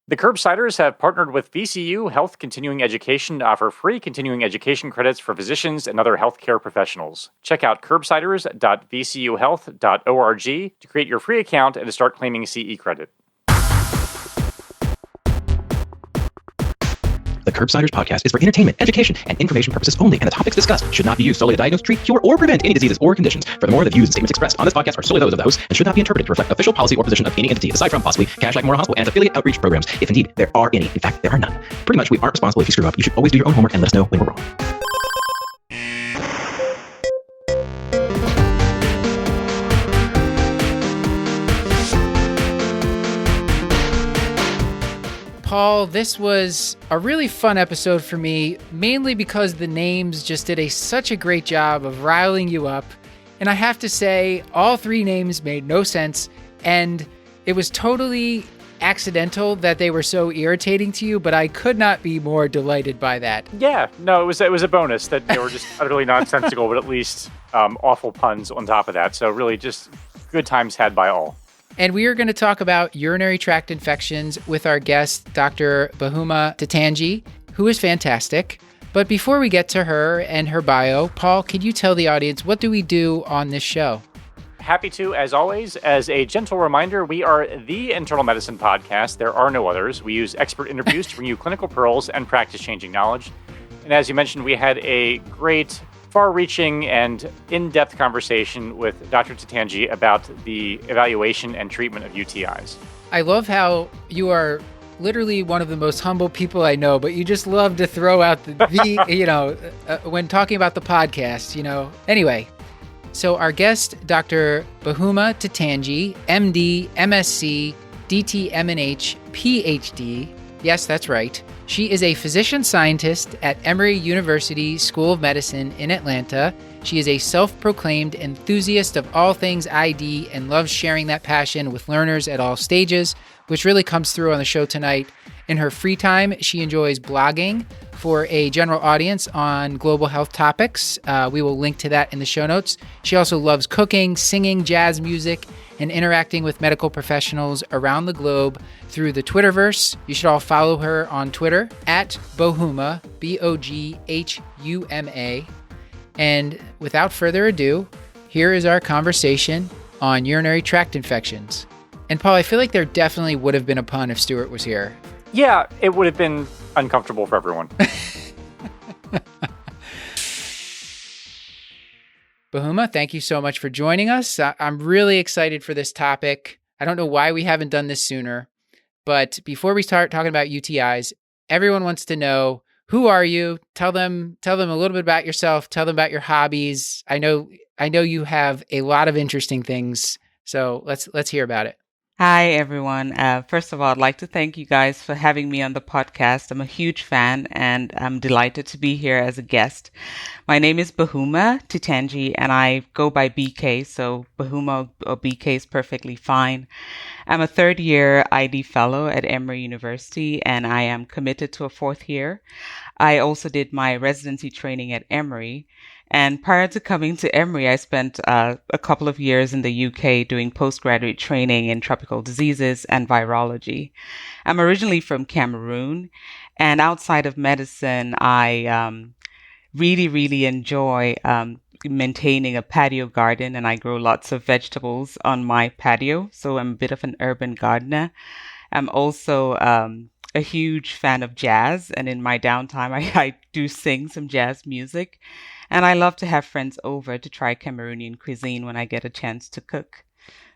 The Curbsiders have partnered with VCU Health Continuing Education to offer free continuing education credits for physicians and other healthcare professionals. Check out curbsiders.vcuhealth.org to create your free account and to start claiming CE credit. The Curbsiders podcast is for entertainment, education, and information purposes only, and the topics discussed should not be used solely to diagnose, treat, cure, or prevent any diseases or conditions. Furthermore, the views and statements expressed on this podcast are solely those of the host and should not be interpreted to reflect official policy or position of any entity, aside from possibly Cash Like Memorial Hospital and its affiliate outreach programs, if indeed there are any. In fact, there are none. Pretty much, we aren't responsible if you screw up. You should always do your own homework and let us know when we're wrong. Paul, this was a really fun episode for me, mainly because the names just did such a great job of riling you up. And I have to say, all three names made no sense, and it was totally accidental that they were so irritating to you, but I could not be more delighted by that. Yeah, no, it was a bonus that they were just utterly nonsensical, but at least awful puns on top of that. So really just good times had by all. And we are going to talk about urinary tract infections with our guest, Dr. Boghuma Titanji, who is fantastic. But before we get to her and her bio, Paul, could you tell the audience, what do we do on this show? Happy to, as always. As a gentle reminder, we are the internal medicine podcast. There are no others. We use expert interviews to bring you clinical pearls and practice-changing knowledge. And as you mentioned, we had a great, far-reaching and in-depth conversation with Dr. Titanji about the evaluation and treatment of UTIs. I love how you are literally one of the most humble people I know, but you just love to throw out when talking about the podcast, Anyway, so our guest, Dr. Boghuma Titanji, MD, MSc, DT-MNH, PhD. Yes, that's right. She is a physician scientist at Emory University School of Medicine in Atlanta. She is a self-proclaimed enthusiast of all things ID and loves sharing that passion with learners at all stages, which really comes through on the show tonight. In her free time, she enjoys blogging for a general audience on global health topics. We will link to that in the show notes. She also loves cooking, singing jazz music, and interacting with medical professionals around the globe through the Twitterverse. You should all follow her on Twitter at Boghuma, Boghuma. And without further ado, here is our conversation on urinary tract infections. And Paul, I feel like there definitely would have been a pun if Stuart was here. Yeah, it would have been uncomfortable for everyone. Boghuma, thank you so much for joining us. I'm really excited for this topic. I don't know why we haven't done this sooner, but before we start talking about UTIs, everyone wants to know, who are you? Tell them a little bit about yourself. Tell them about your hobbies. I know you have a lot of interesting things, so let's hear about it. Hi, everyone. First of all, I'd like to thank you guys for having me on the podcast. I'm a huge fan, and I'm delighted to be here as a guest. My name is Boghuma Titanji, and I go by BK, so Boghuma or BK is perfectly fine. I'm a third-year ID fellow at Emory University, and I am committed to a fourth year. I also did my residency training at Emory. And prior to coming to Emory, I spent a couple of years in the UK doing postgraduate training in tropical diseases and virology. I'm originally from Cameroon, and outside of medicine, I really enjoy maintaining a patio garden, and I grow lots of vegetables on my patio, so I'm a bit of an urban gardener. I'm also a huge fan of jazz, and in my downtime, I do sing some jazz music. And I love to have friends over to try Cameroonian cuisine when I get a chance to cook.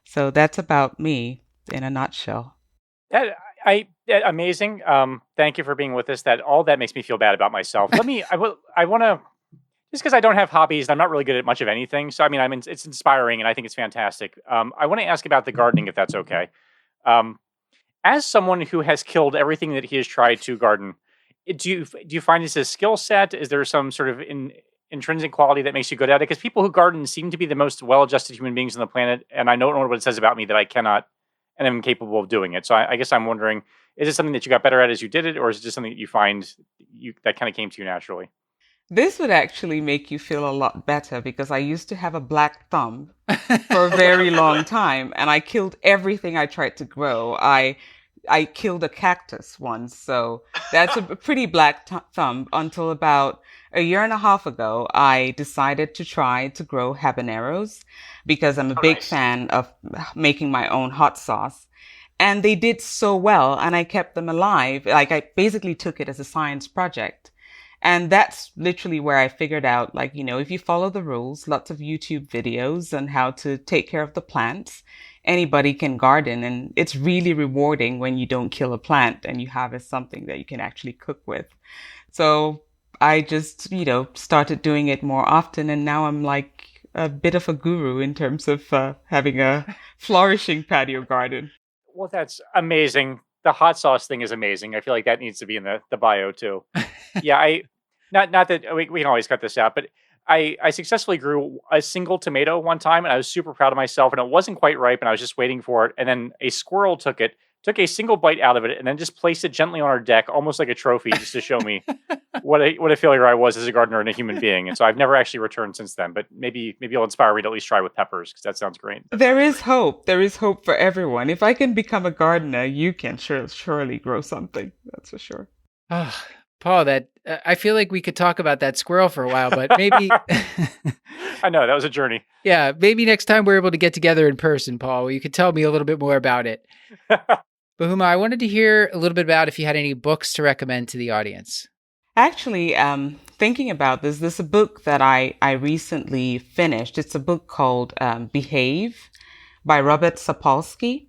So that's about me in a nutshell. Amazing. Thank you for being with us. All that makes me feel bad about myself. I want to, just because I don't have hobbies, I'm not really good at much of anything. So, it's inspiring and I think it's fantastic. I want to ask about the gardening, if that's okay. As someone who has killed everything that he has tried to garden, do you find this a skill set? Is there some sort of intrinsic quality that makes you good at it? Because people who garden seem to be the most well-adjusted human beings on the planet, and I don't know what it says about me that I cannot and am incapable of doing it. So I guess I'm wondering, is it something that you got better at as you did it, or is it just something that you find that kind of came to you naturally? This would actually make you feel a lot better, because I used to have a black thumb for a very long time, and I killed everything I tried to grow. I I killed a cactus once. So that's a pretty black thumb until about a year and a half ago, I decided to try to grow habaneros because I'm a big fan of making my own hot sauce. And they did so well, and I kept them alive. Like, I basically took it as a science project. And that's literally where I figured out, like, if you follow the rules, lots of YouTube videos on how to take care of the plants, anybody can garden. And it's really rewarding when you don't kill a plant and you harvest something that you can actually cook with. So I just, started doing it more often. And now I'm like a bit of a guru in terms of having a flourishing patio garden. Well, that's amazing. The hot sauce thing is amazing. I feel like that needs to be in the bio too. Yeah, not that we can always cut this out, but I successfully grew a single tomato one time, and I was super proud of myself. And it wasn't quite ripe, and I was just waiting for it. And then a squirrel took a single bite out of it, and then just placed it gently on our deck, almost like a trophy, just to show me what a failure I was as a gardener and a human being. And so I've never actually returned since then. But maybe you'll inspire me to at least try with peppers, because that sounds great. There is hope. There is hope for everyone. If I can become a gardener, you can surely grow something. That's for sure. Oh, Paul, I feel like we could talk about that squirrel for a while, but maybe I know that was a journey. Yeah, maybe next time we're able to get together in person, Paul, you could tell me a little bit more about it. Boghuma, I wanted to hear a little bit about if you had any books to recommend to the audience. Actually, thinking about this, there's a book that I recently finished. It's a book called Behave by Robert Sapolsky.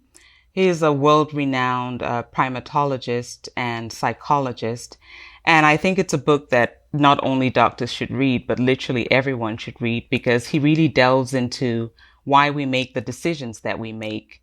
He is a world-renowned primatologist and psychologist. And I think it's a book that not only doctors should read, but literally everyone should read, because he really delves into why we make the decisions that we make.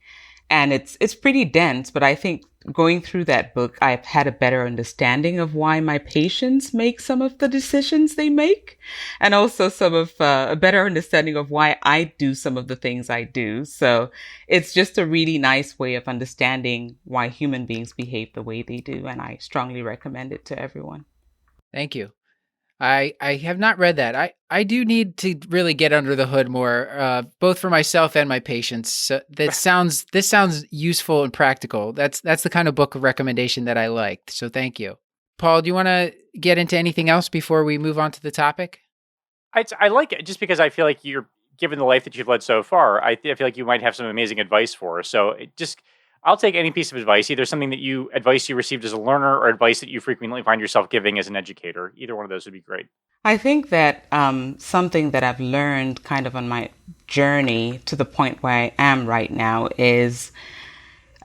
And it's pretty dense, but I think going through that book, I've had a better understanding of why my patients make some of the decisions they make, and also some of a better understanding of why I do some of the things I do. So it's just a really nice way of understanding why human beings behave the way they do, and I strongly recommend it to everyone. Thank you. I have not read that. I do need to really get under the hood more, both for myself and my patients. So this sounds useful and practical. That's the kind of book recommendation that I liked. So thank you. Paul, do you want to get into anything else before we move on to the topic? I like it just because I feel like given the life that you've led so far, I feel like you might have some amazing advice for us. So I'll take any piece of advice, either something advice you received as a learner or advice that you frequently find yourself giving as an educator. Either one of those would be great. I think that something that I've learned kind of on my journey to the point where I am right now is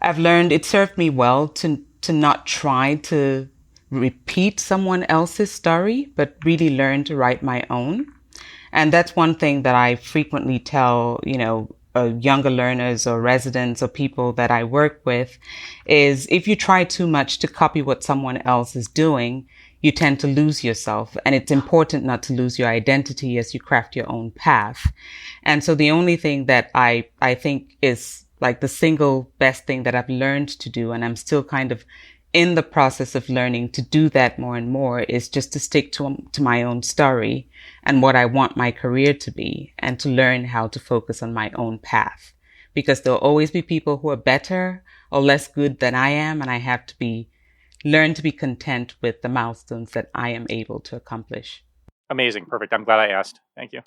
I've learned it served me well to not try to repeat someone else's story, but really learn to write my own. And that's one thing that I frequently tell, younger learners or residents or people that I work with, is if you try too much to copy what someone else is doing, you tend to lose yourself. And it's important not to lose your identity as you craft your own path. And so the only thing that I think is like the single best thing that I've learned to do, and I'm still kind of in the process of learning to do that more and more, is just to stick to my own story and what I want my career to be, and to learn how to focus on my own path, because there'll always be people who are better or less good than I am. And I have to learn to be content with the milestones that I am able to accomplish. Amazing. Perfect. I'm glad I asked. Thank you.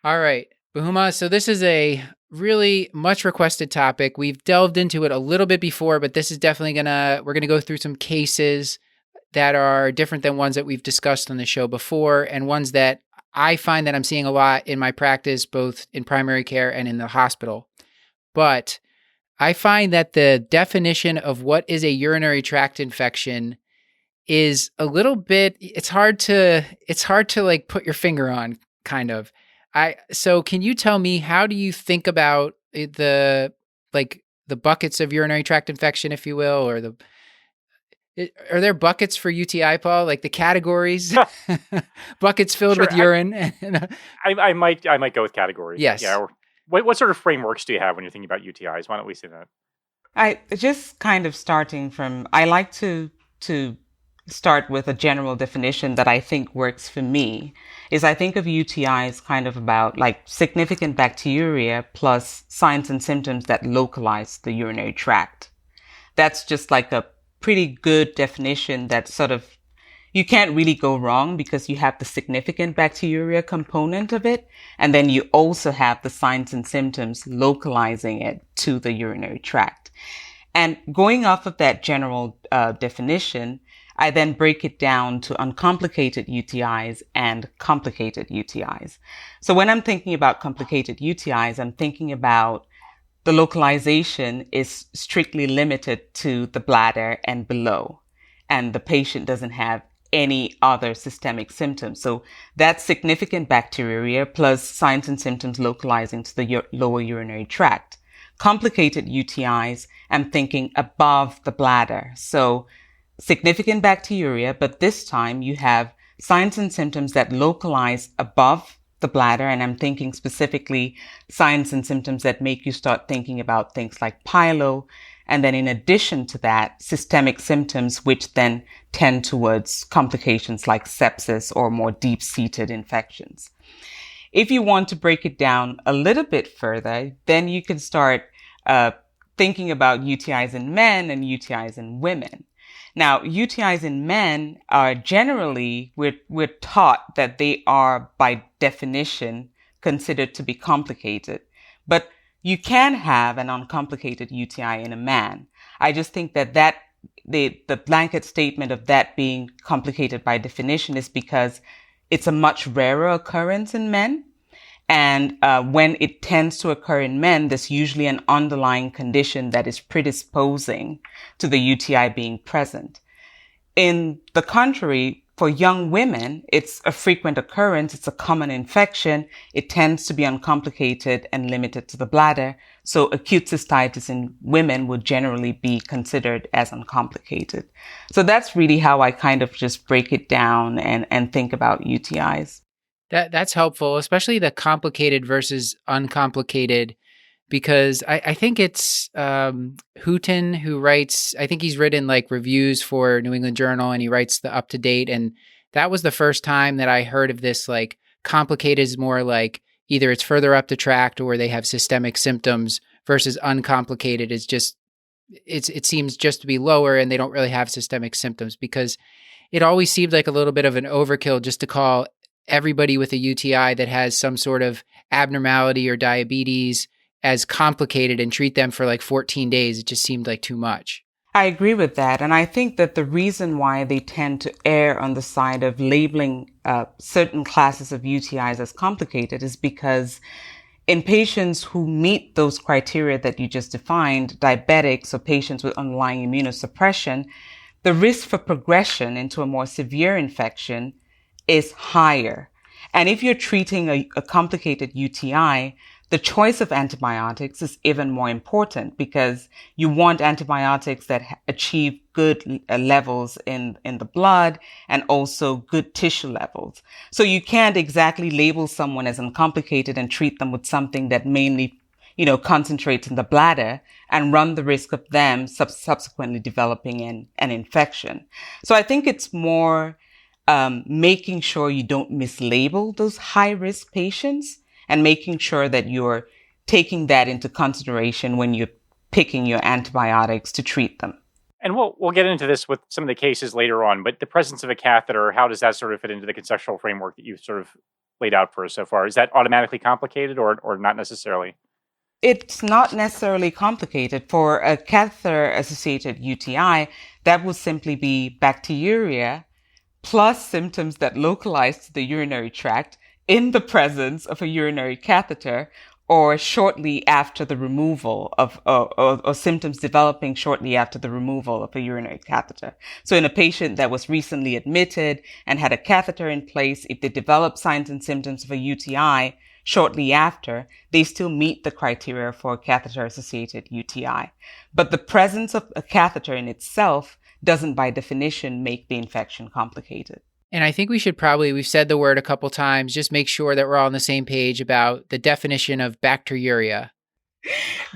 All right, Boghuma. So this is a really much requested topic. We've delved into it a little bit before, but this is definitely we're going to go through some cases that are different than ones that we've discussed on the show before, and ones that I find that I'm seeing a lot in my practice, both in primary care and in the hospital. But I find that the definition of what is a urinary tract infection is a little bit, it's hard to like put your finger on, kind of. So can you tell me, how do you think about the buckets of urinary tract infection, if you will, or are there buckets for UTI, Paul? Like the categories, buckets filled with urine? I might go with categories. Yes. Yeah. What sort of frameworks do you have when you're thinking about UTIs? Why don't we say that? I just kind of starting from, I like to start with a general definition that I think works for me, is I think of UTIs kind of about like significant bacteriuria plus signs and symptoms that localize the urinary tract. That's just like a pretty good definition that sort of, you can't really go wrong because you have the significant bacteriuria component of it. And then you also have the signs and symptoms localizing it to the urinary tract. And going off of that general definition, I then break it down to uncomplicated UTIs and complicated UTIs. So when I'm thinking about complicated UTIs, I'm thinking about the localization is strictly limited to the bladder and below, and the patient doesn't have any other systemic symptoms. So that's significant bacteriuria plus signs and symptoms localizing to the lower urinary tract. Complicated UTIs, I'm thinking above the bladder. So significant bacteriuria, but this time you have signs and symptoms that localize above the bladder. And I'm thinking specifically signs and symptoms that make you start thinking about things like pyelo. And then in addition to that, systemic symptoms, which then tend towards complications like sepsis or more deep-seated infections. If you want to break it down a little bit further, then you can start thinking about UTIs in men and UTIs in women. Now, UTIs in men are generally, we're taught that they are by definition considered to be complicated, but you can have an uncomplicated UTI in a man. I just think that the blanket statement of that being complicated by definition is because it's a much rarer occurrence in men. And when it tends to occur in men, there's usually an underlying condition that is predisposing to the UTI being present. In the contrary, for young women, it's a frequent occurrence. It's a common infection. It tends to be uncomplicated and limited to the bladder. So acute cystitis in women would generally be considered as uncomplicated. So that's really how I kind of just break it down and think about UTIs. That's helpful, especially the complicated versus uncomplicated, because I think it's Houghton who writes, I think he's written like reviews for New England Journal and he writes the up to date. And that was the first time that I heard of this, like complicated is more like either it's further up the tract or they have systemic symptoms versus uncomplicated is just, it seems just to be lower and they don't really have systemic symptoms, because it always seemed like a little bit of an overkill just to call everybody with a UTI that has some sort of abnormality or diabetes as complicated and treat them for like 14 days. It just seemed like too much. I agree with that. And I think that the reason why they tend to err on the side of labeling certain classes of UTIs as complicated is because in patients who meet those criteria that you just defined, diabetics or patients with underlying immunosuppression, the risk for progression into a more severe infection is higher. And if you're treating a complicated UTI, the choice of antibiotics is even more important because you want antibiotics that achieve good levels in the blood and also good tissue levels. So you can't exactly label someone as uncomplicated and treat them with something that mainly, concentrates in the bladder and run the risk of them subsequently developing an infection. So I think it's more making sure you don't mislabel those high-risk patients and making sure that you're taking that into consideration when you're picking your antibiotics to treat them. And we'll get into this with some of the cases later on, but the presence of a catheter, how does that sort of fit into the conceptual framework that you've sort of laid out for us so far? Is that automatically complicated or not necessarily? It's not necessarily complicated. For a catheter-associated UTI, that would simply be bacteriuria plus symptoms that localize to the urinary tract in the presence of a urinary catheter or shortly after the removal of, or symptoms developing shortly after the removal of a urinary catheter. So in a patient that was recently admitted and had a catheter in place, if they develop signs and symptoms of a UTI shortly after, they still meet the criteria for a catheter-associated UTI. But the presence of a catheter in itself doesn't by definition make the infection complicated. And I think we should we've said the word a couple times, just make sure that we're all on the same page about the definition of bacteriuria.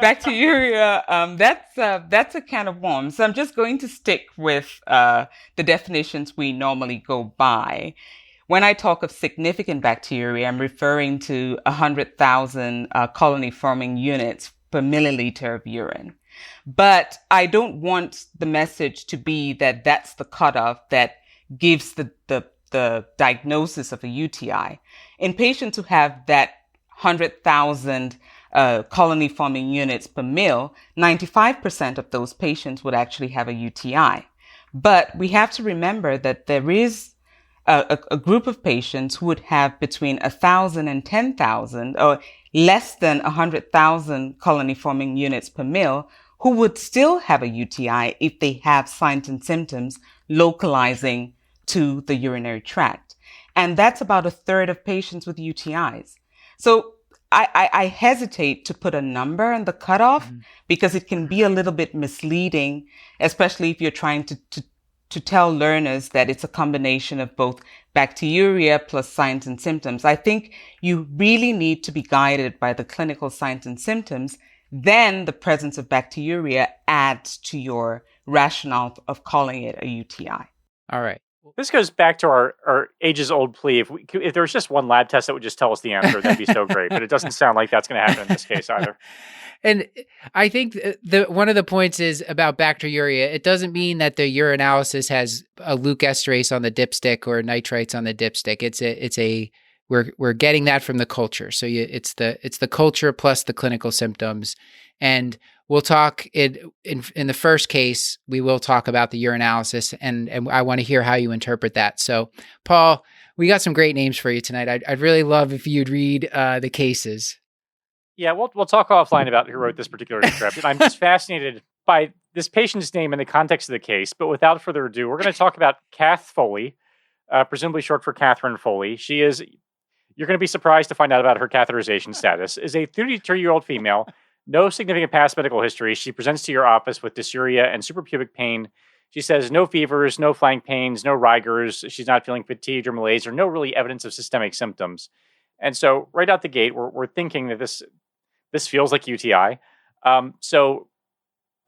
Bacteriuria, that's a can of worms. So I'm just going to stick with the definitions we normally go by. When I talk of significant bacteria, I'm referring to 100,000 colony-forming units per milliliter of urine. But I don't want the message to be that that's the cutoff that gives the diagnosis of a UTI. In patients who have that 100,000 colony-forming units per mil, 95% of those patients would actually have a UTI. But we have to remember that there is a group of patients who would have between 1,000 and 10,000, or less than 100,000 colony-forming units per mil, who would still have a UTI if they have signs and symptoms localizing to the urinary tract. And that's about a third of patients with UTIs. So I hesitate to put a number on the cutoff because it can be a little bit misleading, especially if you're trying to tell learners that it's a combination of both bacteriuria plus signs and symptoms. I think you really need to be guided by the clinical signs and symptoms. Then the presence of bacteriuria adds to your rationale of calling it a UTI. All right. This goes back to our ages-old plea. If there was just one lab test that would just tell us the answer, that'd be so great. But it doesn't sound like that's going to happen in this case either. And I think one of the points is about bacteriuria. It doesn't mean that the urinalysis has a leukesterase on the dipstick or nitrites on the dipstick. We're getting that from the culture. So it's the culture plus the clinical symptoms. And we'll talk in the first case, we will talk about the urinalysis, and I want to hear how you interpret that. So, Paul, we got some great names for you tonight. I'd really love if you'd read the cases. Yeah, we'll talk offline about who wrote this particular script. And I'm just fascinated by this patient's name in the context of the case. But without further ado, we're going to talk about Kath Foley, presumably short for Catherine Foley. You're going to be surprised to find out about her catheterization status, is a 32-year-old female. No significant past medical history. She presents to your office with dysuria and suprapubic pain. She says no fevers, no flank pains, no rigors. She's not feeling fatigued or malaise, or no really evidence of systemic symptoms. And so right out the gate, we're thinking that this feels like UTI. So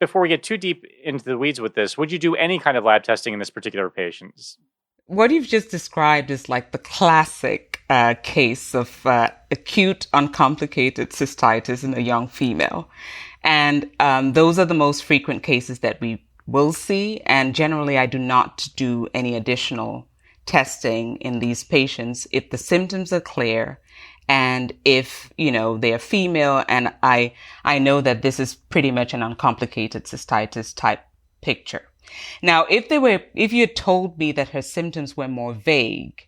before we get too deep into the weeds with this, would you do any kind of lab testing in this particular patient? What you've just described is like the classic case of acute uncomplicated cystitis in a young female. And those are the most frequent cases that we will see. And generally, I do not do any additional testing in these patients if the symptoms are clear and if, they are female and I know that this is pretty much an uncomplicated cystitis type picture. Now, if you had told me that her symptoms were more vague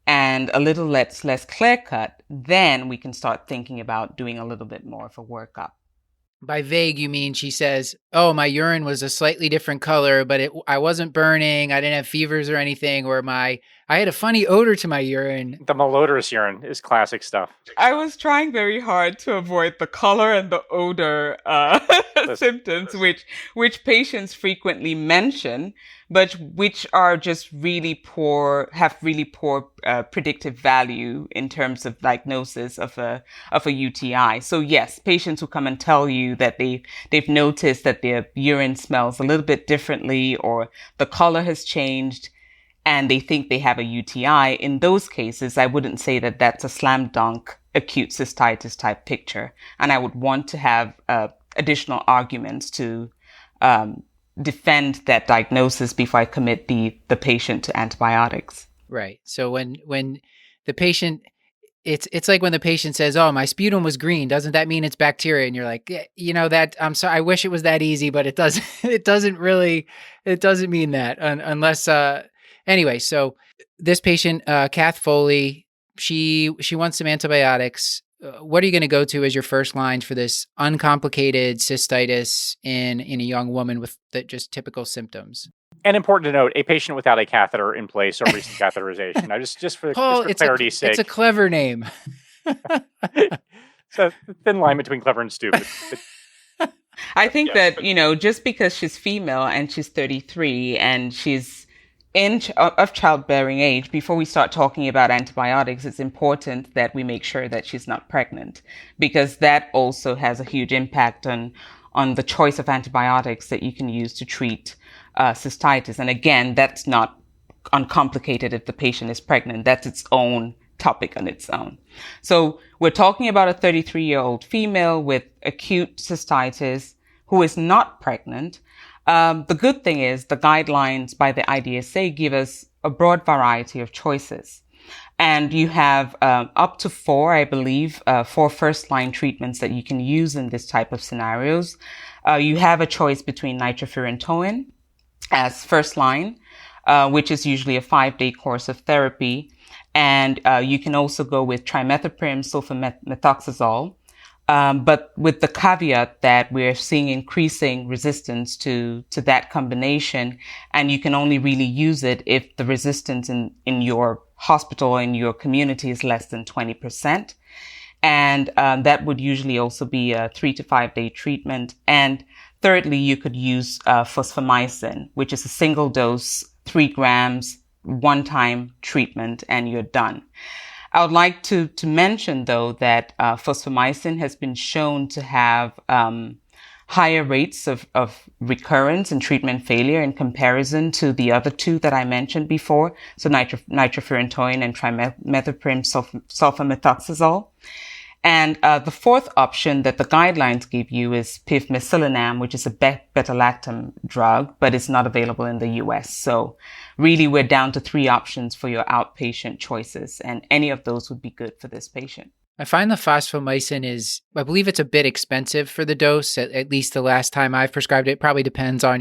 and a little less clear cut, then we can start thinking about doing a little bit more of a workup. By vague, you mean she says, oh, my urine was a slightly different color, but I wasn't burning. I didn't have fevers or anything, or I had a funny odor to my urine. The malodorous urine is classic stuff. I was trying very hard to avoid the color and the odor symptoms, which patients frequently mention, but which are just have really poor predictive value in terms of diagnosis of a UTI. So yes, patients who come and tell you that they've noticed that their urine smells a little bit differently or the color has changed and they think they have a UTI, in those cases, I wouldn't say that that's a slam dunk acute cystitis type picture. And I would want to have additional arguments to defend that diagnosis before I commit the patient to antibiotics. Right. So when the patient, it's like when the patient says, oh, my sputum was green, doesn't that mean it's bacteria? And you're like, that, I'm sorry, I wish it was that easy, but it doesn't mean that unless, anyway, so this patient, Kath Foley, she wants some antibiotics. What are you going to go to as your first lines for this uncomplicated cystitis in a young woman with just typical symptoms? And important to note, a patient without a catheter in place or recent catheterization. Now, just for clarity's sake. It's a clever name. It's a thin line between clever and stupid. I think that, just because she's female and she's 33 and she's of childbearing age, before we start talking about antibiotics, it's important that we make sure that she's not pregnant, because that also has a huge impact on the choice of antibiotics that you can use to treat cystitis. And again, that's not uncomplicated if the patient is pregnant. That's its own topic on its own. So we're talking about a 33-year-old female with acute cystitis who is not pregnant. The good thing is the guidelines by the IDSA give us a broad variety of choices. And you have up to 4, I believe, 4 first-line treatments that you can use in this type of scenarios. You have a choice between nitrofurantoin as first line, which is usually a 5-day course of therapy. And you can also go with trimethoprim, sulfamethoxazole. But with the caveat that we're seeing increasing resistance to that combination, and you can only really use it if the resistance in your hospital, in your community, is less than 20%. And that would usually also be a 3 to 5 day treatment. And thirdly, you could use fosfomycin, which is a single dose, 3 grams, one-time treatment, and you're done. I would like to mention, though, that fosfomycin has been shown to have higher rates of recurrence and treatment failure in comparison to the other 2 that I mentioned before, so nitrofurantoin and trimethoprim sulfamethoxazole. And the 4th option that the guidelines give you is pivmecillinam, which is a beta-lactam drug, but it's not available in the US. So really, we're down to 3 options for your outpatient choices, and any of those would be good for this patient. I find the fosfomycin I believe it's a bit expensive for the dose, at least the last time I've prescribed it. It probably depends on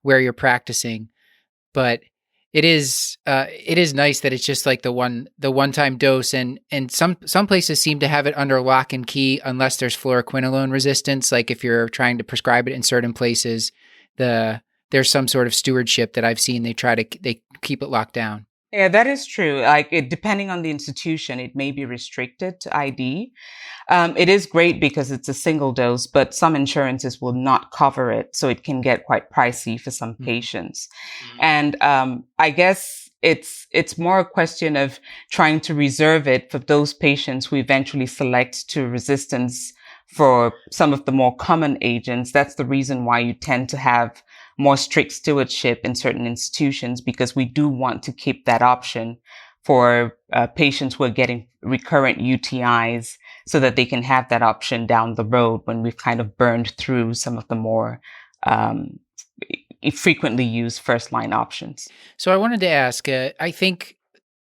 where you're practicing, but it is nice that it's just like the one-time dose, and some places seem to have it under lock and key unless there's fluoroquinolone resistance. Like if you're trying to prescribe it in certain places, there's some sort of stewardship that I've seen. They keep it locked down. Yeah, that is true. Depending on the institution, it may be restricted to ID. It is great because it's a single dose, but some insurances will not cover it. So it can get quite pricey for some patients. And I guess it's more a question of trying to reserve it for those patients who eventually select to resistance for some of the more common agents. That's the reason why you tend to have more strict stewardship in certain institutions, because we do want to keep that option for patients who are getting recurrent UTIs, so that they can have that option down the road when we've kind of burned through some of the more frequently used first-line options. So I wanted to ask, I think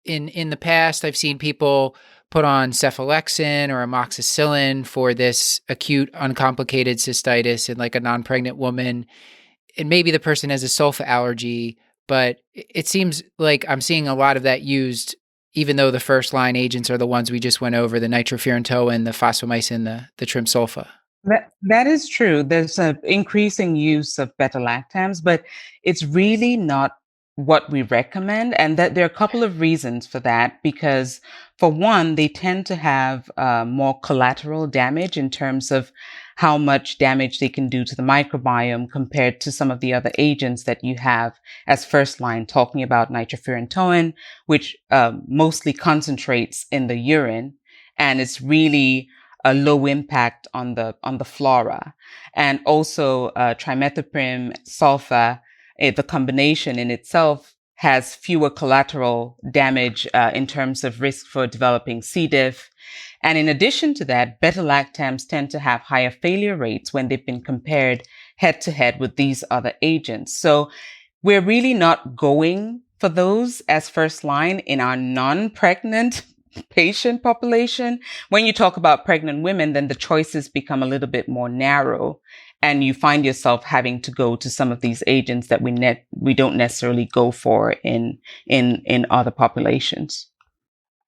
in the past, I've seen people put on cephalexin or amoxicillin for this acute uncomplicated cystitis in like a non-pregnant woman. And maybe the person has a sulfa allergy, but it seems like I'm seeing a lot of that used, even though the first line agents are the ones we just went over, the nitrofurantoin, the fosfomycin, the trimsulfa. That is true. There's an increasing use of beta-lactams, but it's really not what we recommend. And that there are a couple of reasons for that, because for one, they tend to have more collateral damage in terms of how much damage they can do to the microbiome compared to some of the other agents that you have as first line, talking about nitrofurantoin, which mostly concentrates in the urine, and it's really a low impact on the flora. And also trimethoprim, sulfa, the combination in itself has fewer collateral damage in terms of risk for developing C. diff. And in addition to that, beta-lactams tend to have higher failure rates when they've been compared head-to-head with these other agents. So we're really not going for those as first line in our non-pregnant patient population. When you talk about pregnant women, then the choices become a little bit more narrow, and you find yourself having to go to some of these agents that we don't necessarily go for in other populations.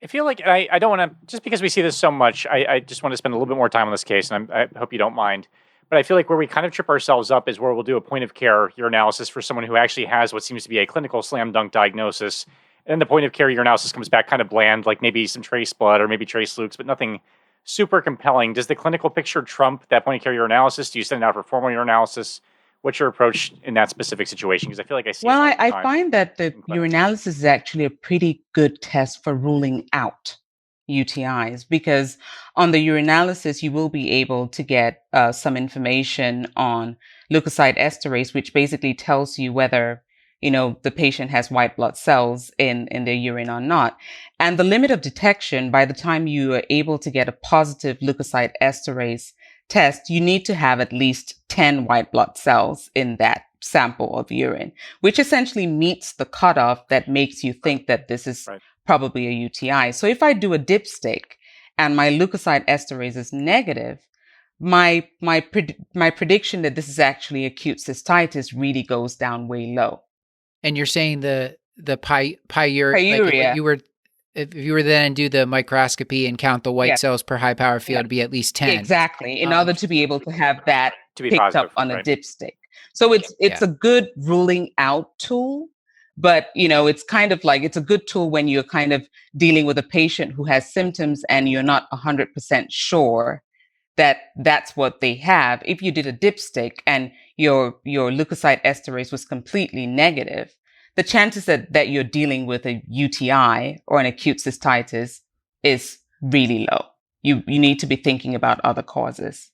I feel like I don't want to, just because we see this so much, I just want to spend a little bit more time on this case, and I hope you don't mind. But I feel like where we kind of trip ourselves up is where we'll do a point of care urinalysis for someone who actually has what seems to be a clinical slam dunk diagnosis. And then the point of care urinalysis comes back kind of bland, like maybe some trace blood or maybe trace lukes, but nothing super compelling. Does the clinical picture trump that point of care urinalysis? Do you send it out for formal urinalysis? What's your approach in that specific situation? Because I feel like I see. Well, it all the I time. find that the urinalysis is actually a pretty good test for ruling out UTIs, because on the urinalysis, you will be able to get some information on leukocyte esterase, which basically tells you whether, the patient has white blood cells in their urine or not. And the limit of detection, by the time you are able to get a positive leukocyte esterase test, you need to have at least 10 white blood cells in that sample of urine, which essentially meets the cutoff that makes you think that this is probably a UTI. So if I do a dipstick and my leukocyte esterase is negative, my prediction that this is actually acute cystitis really goes down way low. And you're saying the pyuria. Pyuria. If you were then do the microscopy and count the white cells per high power field to be at least 10. Exactly. In order to be able to have that picked positive, up on a dipstick. So it's a good ruling out tool, but it's kind of like, it's a good tool when you're kind of dealing with a patient who has symptoms and you're not 100% sure that that's what they have. If you did a dipstick and your leukocyte esterase was completely negative, the chances that you're dealing with a UTI or an acute cystitis is really low. You need to be thinking about other causes.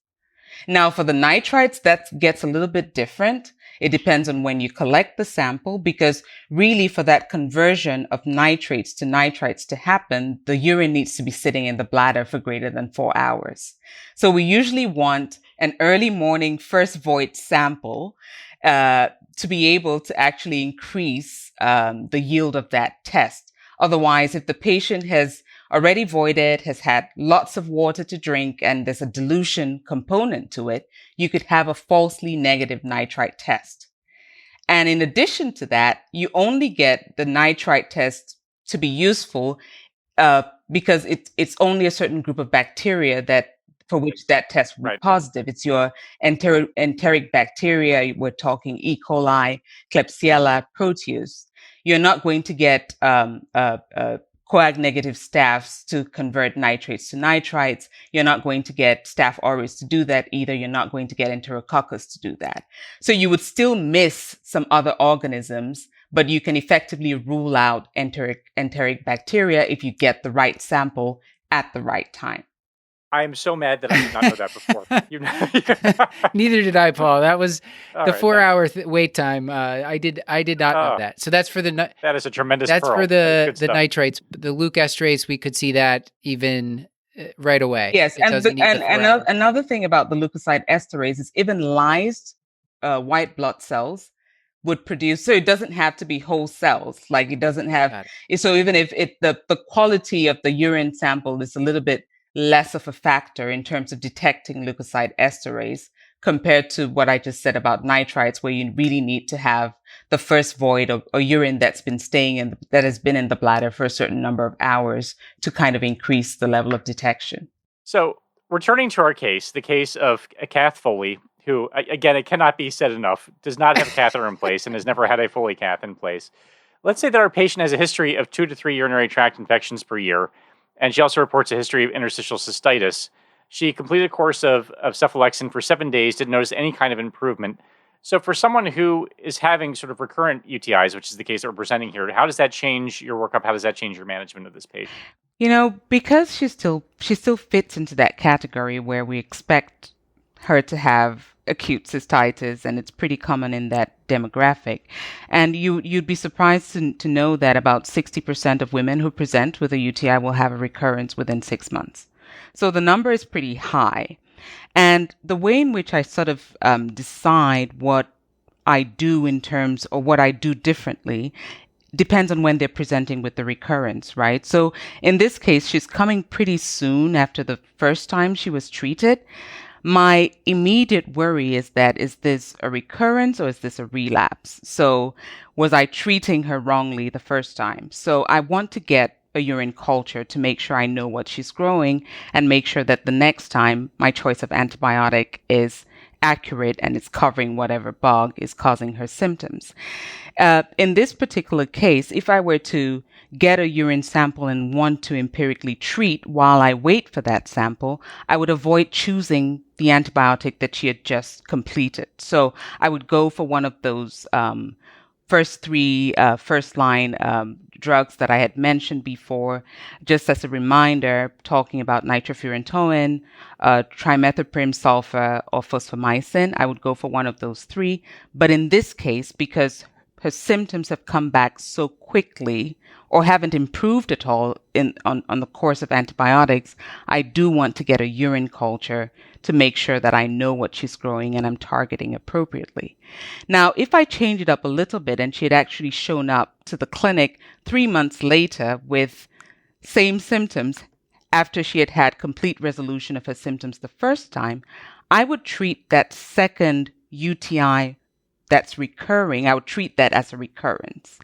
Now, for the nitrites, that gets a little bit different. It depends on when you collect the sample, because really for that conversion of nitrates to nitrites to happen, the urine needs to be sitting in the bladder for greater than 4 hours. So we usually want an early morning first void sample to be able to actually increase the yield of that test. Otherwise, if the patient has already voided, has had lots of water to drink, and there's a dilution component to it, you could have a falsely negative nitrite test. And in addition to that, you only get the nitrite test to be useful because it's only a certain group of bacteria for which that test will be positive. It's your enteric bacteria. We're talking E. coli, Klebsiella, Proteus. You're not going to get coag-negative staph to convert nitrates to nitrites. You're not going to get Staph aureus to do that either. You're not going to get Enterococcus to do that. So you would still miss some other organisms, but you can effectively rule out enteric bacteria if you get the right sample at the right time. I am so mad that I did not know that before. Neither did I, Paul. That was the 4-hour wait time. I did not know that. So that's for the that is a tremendous. That's pearl. for the nitrates. The Luke esterase, we could see that even right away. Yes, another thing about the leukocyte esterase is even lysed white blood cells would produce. So it doesn't have to be whole cells. Like it doesn't have. So even if the quality of the urine sample is a little bit less of a factor in terms of detecting leukocyte esterase compared to what I just said about nitrites, where you really need to have the first void or urine that's been that has been in the bladder for a certain number of hours to kind of increase the level of detection. So returning to our case, the case of Kath Foley, who, again, it cannot be said enough, does not have a catheter in place and has never had a Foley cath in place. Let's say that our patient has a history of 2 to 3 urinary tract infections per year, and she also reports a history of interstitial cystitis. She completed a course of cephalexin for 7 days, didn't notice any kind of improvement. So for someone who is having sort of recurrent UTIs, which is the case that we're presenting here, how does that change your workup? How does that change your management of this patient? Because she still fits into that category where we expect her to have acute cystitis, and it's pretty common in that demographic. And you'd be surprised to know that about 60% of women who present with a UTI will have a recurrence within 6 months. So the number is pretty high. And the way in which I sort of decide what I do or what I do differently depends on when they're presenting with the recurrence, right? So in this case, she's coming pretty soon after the first time she was treated. My immediate worry is this a recurrence or is this a relapse? So was I treating her wrongly the first time? So I want to get a urine culture to make sure I know what she's growing and make sure that the next time my choice of antibiotic is accurate and it's covering whatever bug is causing her symptoms. In this particular case, if I were to get a urine sample and want to empirically treat while I wait for that sample, I would avoid choosing the antibiotic that she had just completed. So I would go for one of those first three first-line drugs that I had mentioned before. Just as a reminder, talking about nitrofurantoin, trimethoprim sulfa, or fosfomycin, I would go for one of those three. But in this case, because her symptoms have come back so quickly or haven't improved at all on the course of antibiotics, I do want to get a urine culture to make sure that I know what she's growing and I'm targeting appropriately. Now, if I change it up a little bit and she had actually shown up to the clinic 3 months later with same symptoms after she had had complete resolution of her symptoms the first time, I would treat that second UTI that's recurring, I would treat that as a recurrence.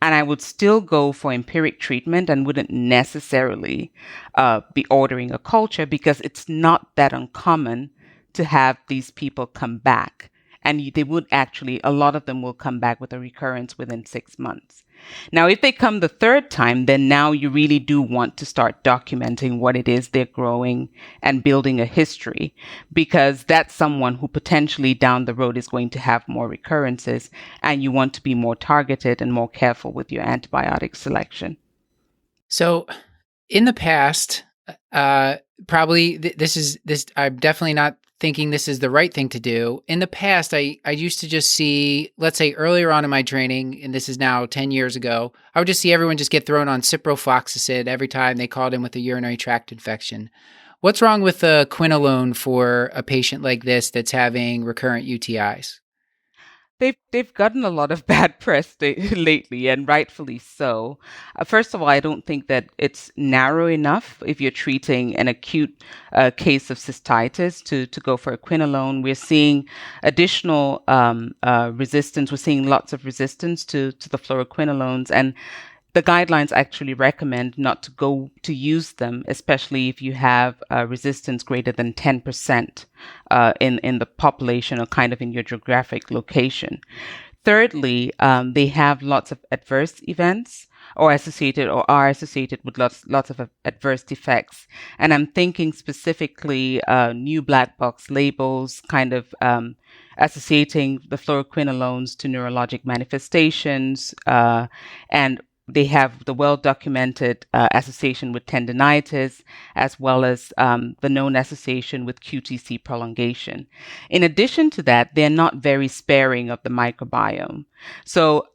And I would still go for empiric treatment and wouldn't necessarily be ordering a culture, because it's not that uncommon to have these people come back. And they would actually, a lot of them will come back with a recurrence within 6 months. Now, if they come the third time, then now you really do want to start documenting what it is they're growing and building a history, because that's someone who potentially down the road is going to have more recurrences, and you want to be more targeted and more careful with your antibiotic selection. So in the past, probably I'm definitely not thinking this is the right thing to do. In the past, I used to just see, let's say earlier on in my training, and this is now 10 years ago, I would just see everyone just get thrown on ciprofloxacin every time they called in with a urinary tract infection. What's wrong with the quinolone for a patient like this that's having recurrent UTIs? They've gotten a lot of bad press lately, and rightfully so. First of all, I don't think that it's narrow enough if you're treating an acute case of cystitis to go for a quinolone. We're seeing additional resistance. We're seeing lots of resistance to the fluoroquinolones, and the guidelines actually recommend not to go to use them, especially if you have resistance greater than 10% in the population or kind of in your geographic location. Thirdly, they have lots of adverse events or are associated with lots of adverse effects. And I'm thinking specifically new black box labels, kind of associating the fluoroquinolones to neurologic manifestations, and they have the well-documented association with tendinitis, as well as the known association with QTC prolongation. In addition to that, they're not very sparing of the microbiome. So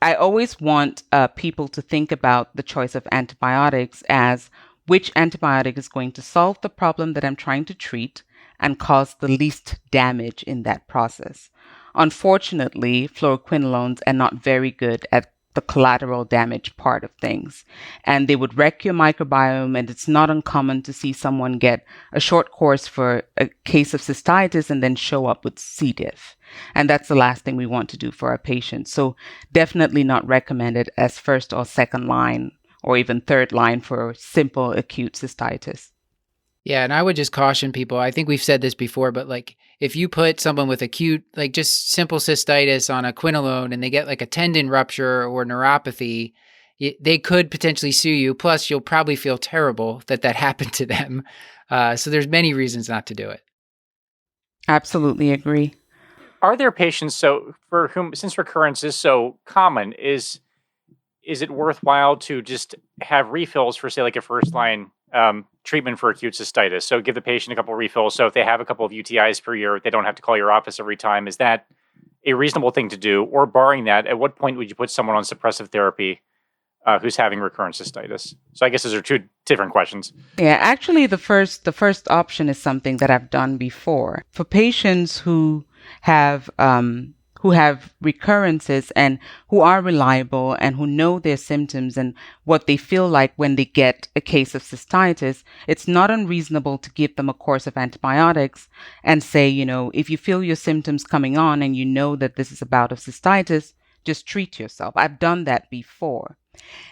I always want people to think about the choice of antibiotics as which antibiotic is going to solve the problem that I'm trying to treat and cause the least damage in that process. Unfortunately, fluoroquinolones are not very good at the collateral damage part of things, and they would wreck your microbiome. And it's not uncommon to see someone get a short course for a case of cystitis and then show up with C. diff. And that's the last thing we want to do for our patients. So definitely not recommended as first or second line or even third line for simple acute cystitis. Yeah, and I would just caution people. I think we've said this before, but like if you put someone with acute, like just simple cystitis on a quinolone and they get like a tendon rupture or neuropathy, they could potentially sue you. Plus, you'll probably feel terrible that happened to them. So there's many reasons not to do it. Absolutely agree. Are there patients for whom, since recurrence is so common, is it worthwhile to just have refills for, say, like a first line treatment for acute cystitis? So give the patient a couple of refills. So if they have a couple of UTIs per year, they don't have to call your office every time. Is that a reasonable thing to do? Or barring that, at what point would you put someone on suppressive therapy who's having recurrent cystitis? So I guess those are two different questions. Yeah, actually the first option is something that I've done before. For patients who have recurrences and who are reliable and who know their symptoms and what they feel like when they get a case of cystitis, it's not unreasonable to give them a course of antibiotics and say, if you feel your symptoms coming on and you know that this is a bout of cystitis, just treat yourself. I've done that before.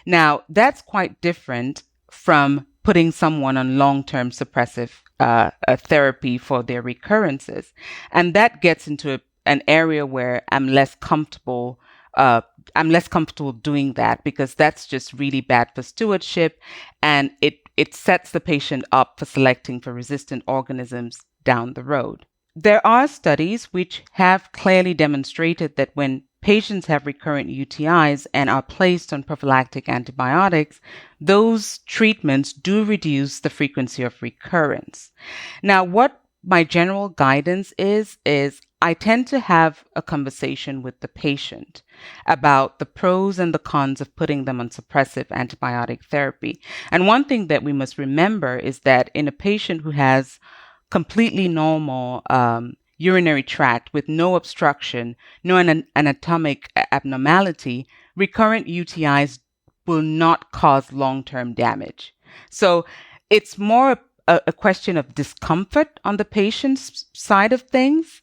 Now, that's quite different from putting someone on long-term suppressive a therapy for their recurrences. And that gets into an area where I'm less comfortable doing that, because that's just really bad for stewardship, and it sets the patient up for selecting for resistant organisms down the road. There are studies which have clearly demonstrated that when patients have recurrent UTIs and are placed on prophylactic antibiotics, those treatments do reduce the frequency of recurrence. Now, what my general guidance is I tend to have a conversation with the patient about the pros and the cons of putting them on suppressive antibiotic therapy. And one thing that we must remember is that in a patient who has completely normal urinary tract with no obstruction, no anatomic abnormality, recurrent UTIs will not cause long-term damage. So it's more a question of discomfort on the patient's side of things,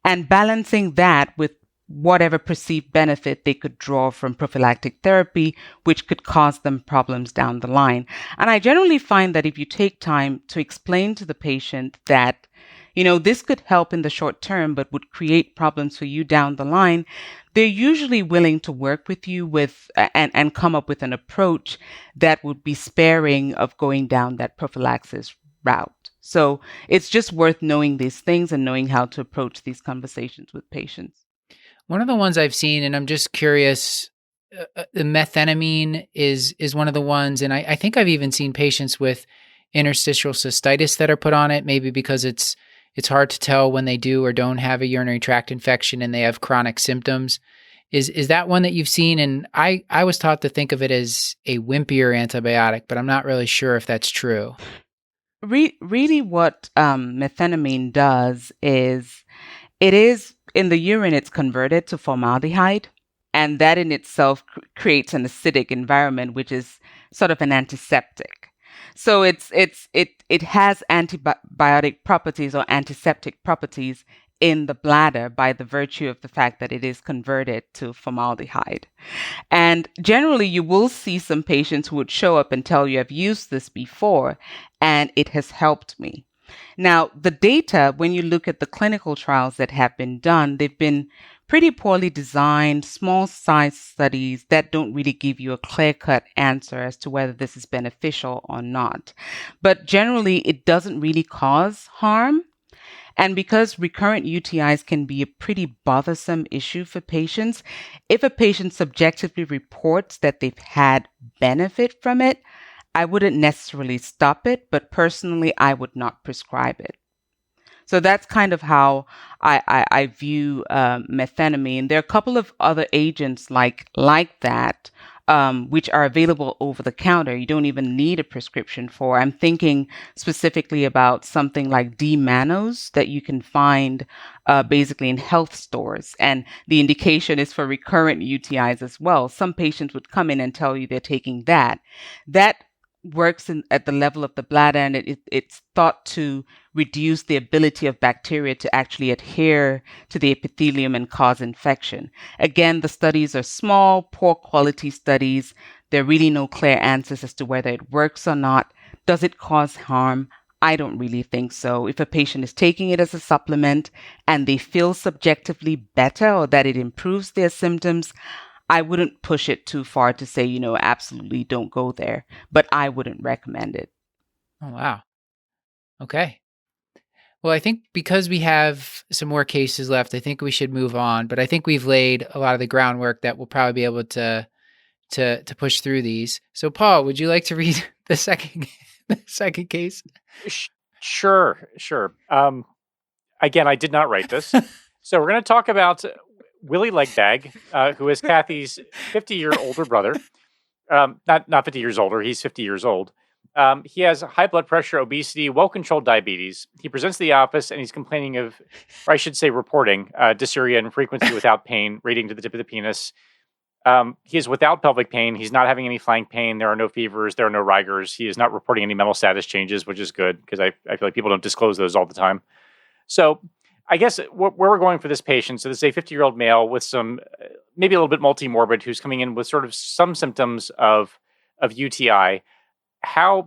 and balancing that with whatever perceived benefit they could draw from prophylactic therapy, which could cause them problems down the line. And I generally find that if you take time to explain to the patient that, this could help in the short term, but would create problems for you down the line, they're usually willing to work with you and come up with an approach that would be sparing of going down that prophylaxis route. So it's just worth knowing these things and knowing how to approach these conversations with patients. One of the ones I've seen, and I'm just curious, the methenamine is one of the ones, and I think I've even seen patients with interstitial cystitis that are put on it, maybe because it's hard to tell when they do or don't have a urinary tract infection and they have chronic symptoms. Is that one that you've seen? And I was taught to think of it as a wimpier antibiotic, but I'm not really sure if that's true. Really what methenamine does is it is in the urine, it's converted to formaldehyde, and that in itself creates an acidic environment, which is sort of an antiseptic. So it has antibiotic properties or antiseptic properties in the bladder by the virtue of the fact that it is converted to formaldehyde. And generally, you will see some patients who would show up and tell you, I've used this before, and it has helped me. Now, the data, when you look at the clinical trials that have been done, they've been pretty poorly designed, small size studies that don't really give you a clear-cut answer as to whether this is beneficial or not. But generally, it doesn't really cause harm. And because recurrent UTIs can be a pretty bothersome issue for patients, if a patient subjectively reports that they've had benefit from it, I wouldn't necessarily stop it, but personally, I would not prescribe it. So that's kind of how I view methenamine. There are a couple of other agents like that, which are available over the counter. You don't even need a prescription for. I'm thinking specifically about something like D-mannose that you can find basically in health stores. And the indication is for recurrent UTIs as well. Some patients would come in and tell you they're taking that. That works at the level of the bladder, and it's thought to reduce the ability of bacteria to actually adhere to the epithelium and cause infection. Again, the studies are small, poor quality studies. There are really no clear answers as to whether it works or not. Does it cause harm? I don't really think so. If a patient is taking it as a supplement and they feel subjectively better or that it improves their symptoms, I wouldn't push it too far to say, absolutely don't go there, but I wouldn't recommend it. Oh, wow. Okay. Well, I think because we have some more cases left, I think we should move on, but I think we've laid a lot of the groundwork that we'll probably be able to push through these. So Paul, would you like to read the second case? Sure. Again, I did not write this. So we're going to talk about Willie Legbag, who is Kathy's 50-year older brother. Not 50 years older, he's 50 years old. He has high blood pressure, obesity, well-controlled diabetes. He presents to the office and he's complaining of, or I should say reporting, dysuria and frequency without pain, radiating to the tip of the penis. He is without pelvic pain. He's not having any flank pain. There are no fevers. There are no rigors. He is not reporting any mental status changes, which is good because I feel like people don't disclose those all the time. So I guess where we're going for this patient, so this is a 50-year-old male with some, maybe a little bit multimorbid, who's coming in with sort of some symptoms of UTI.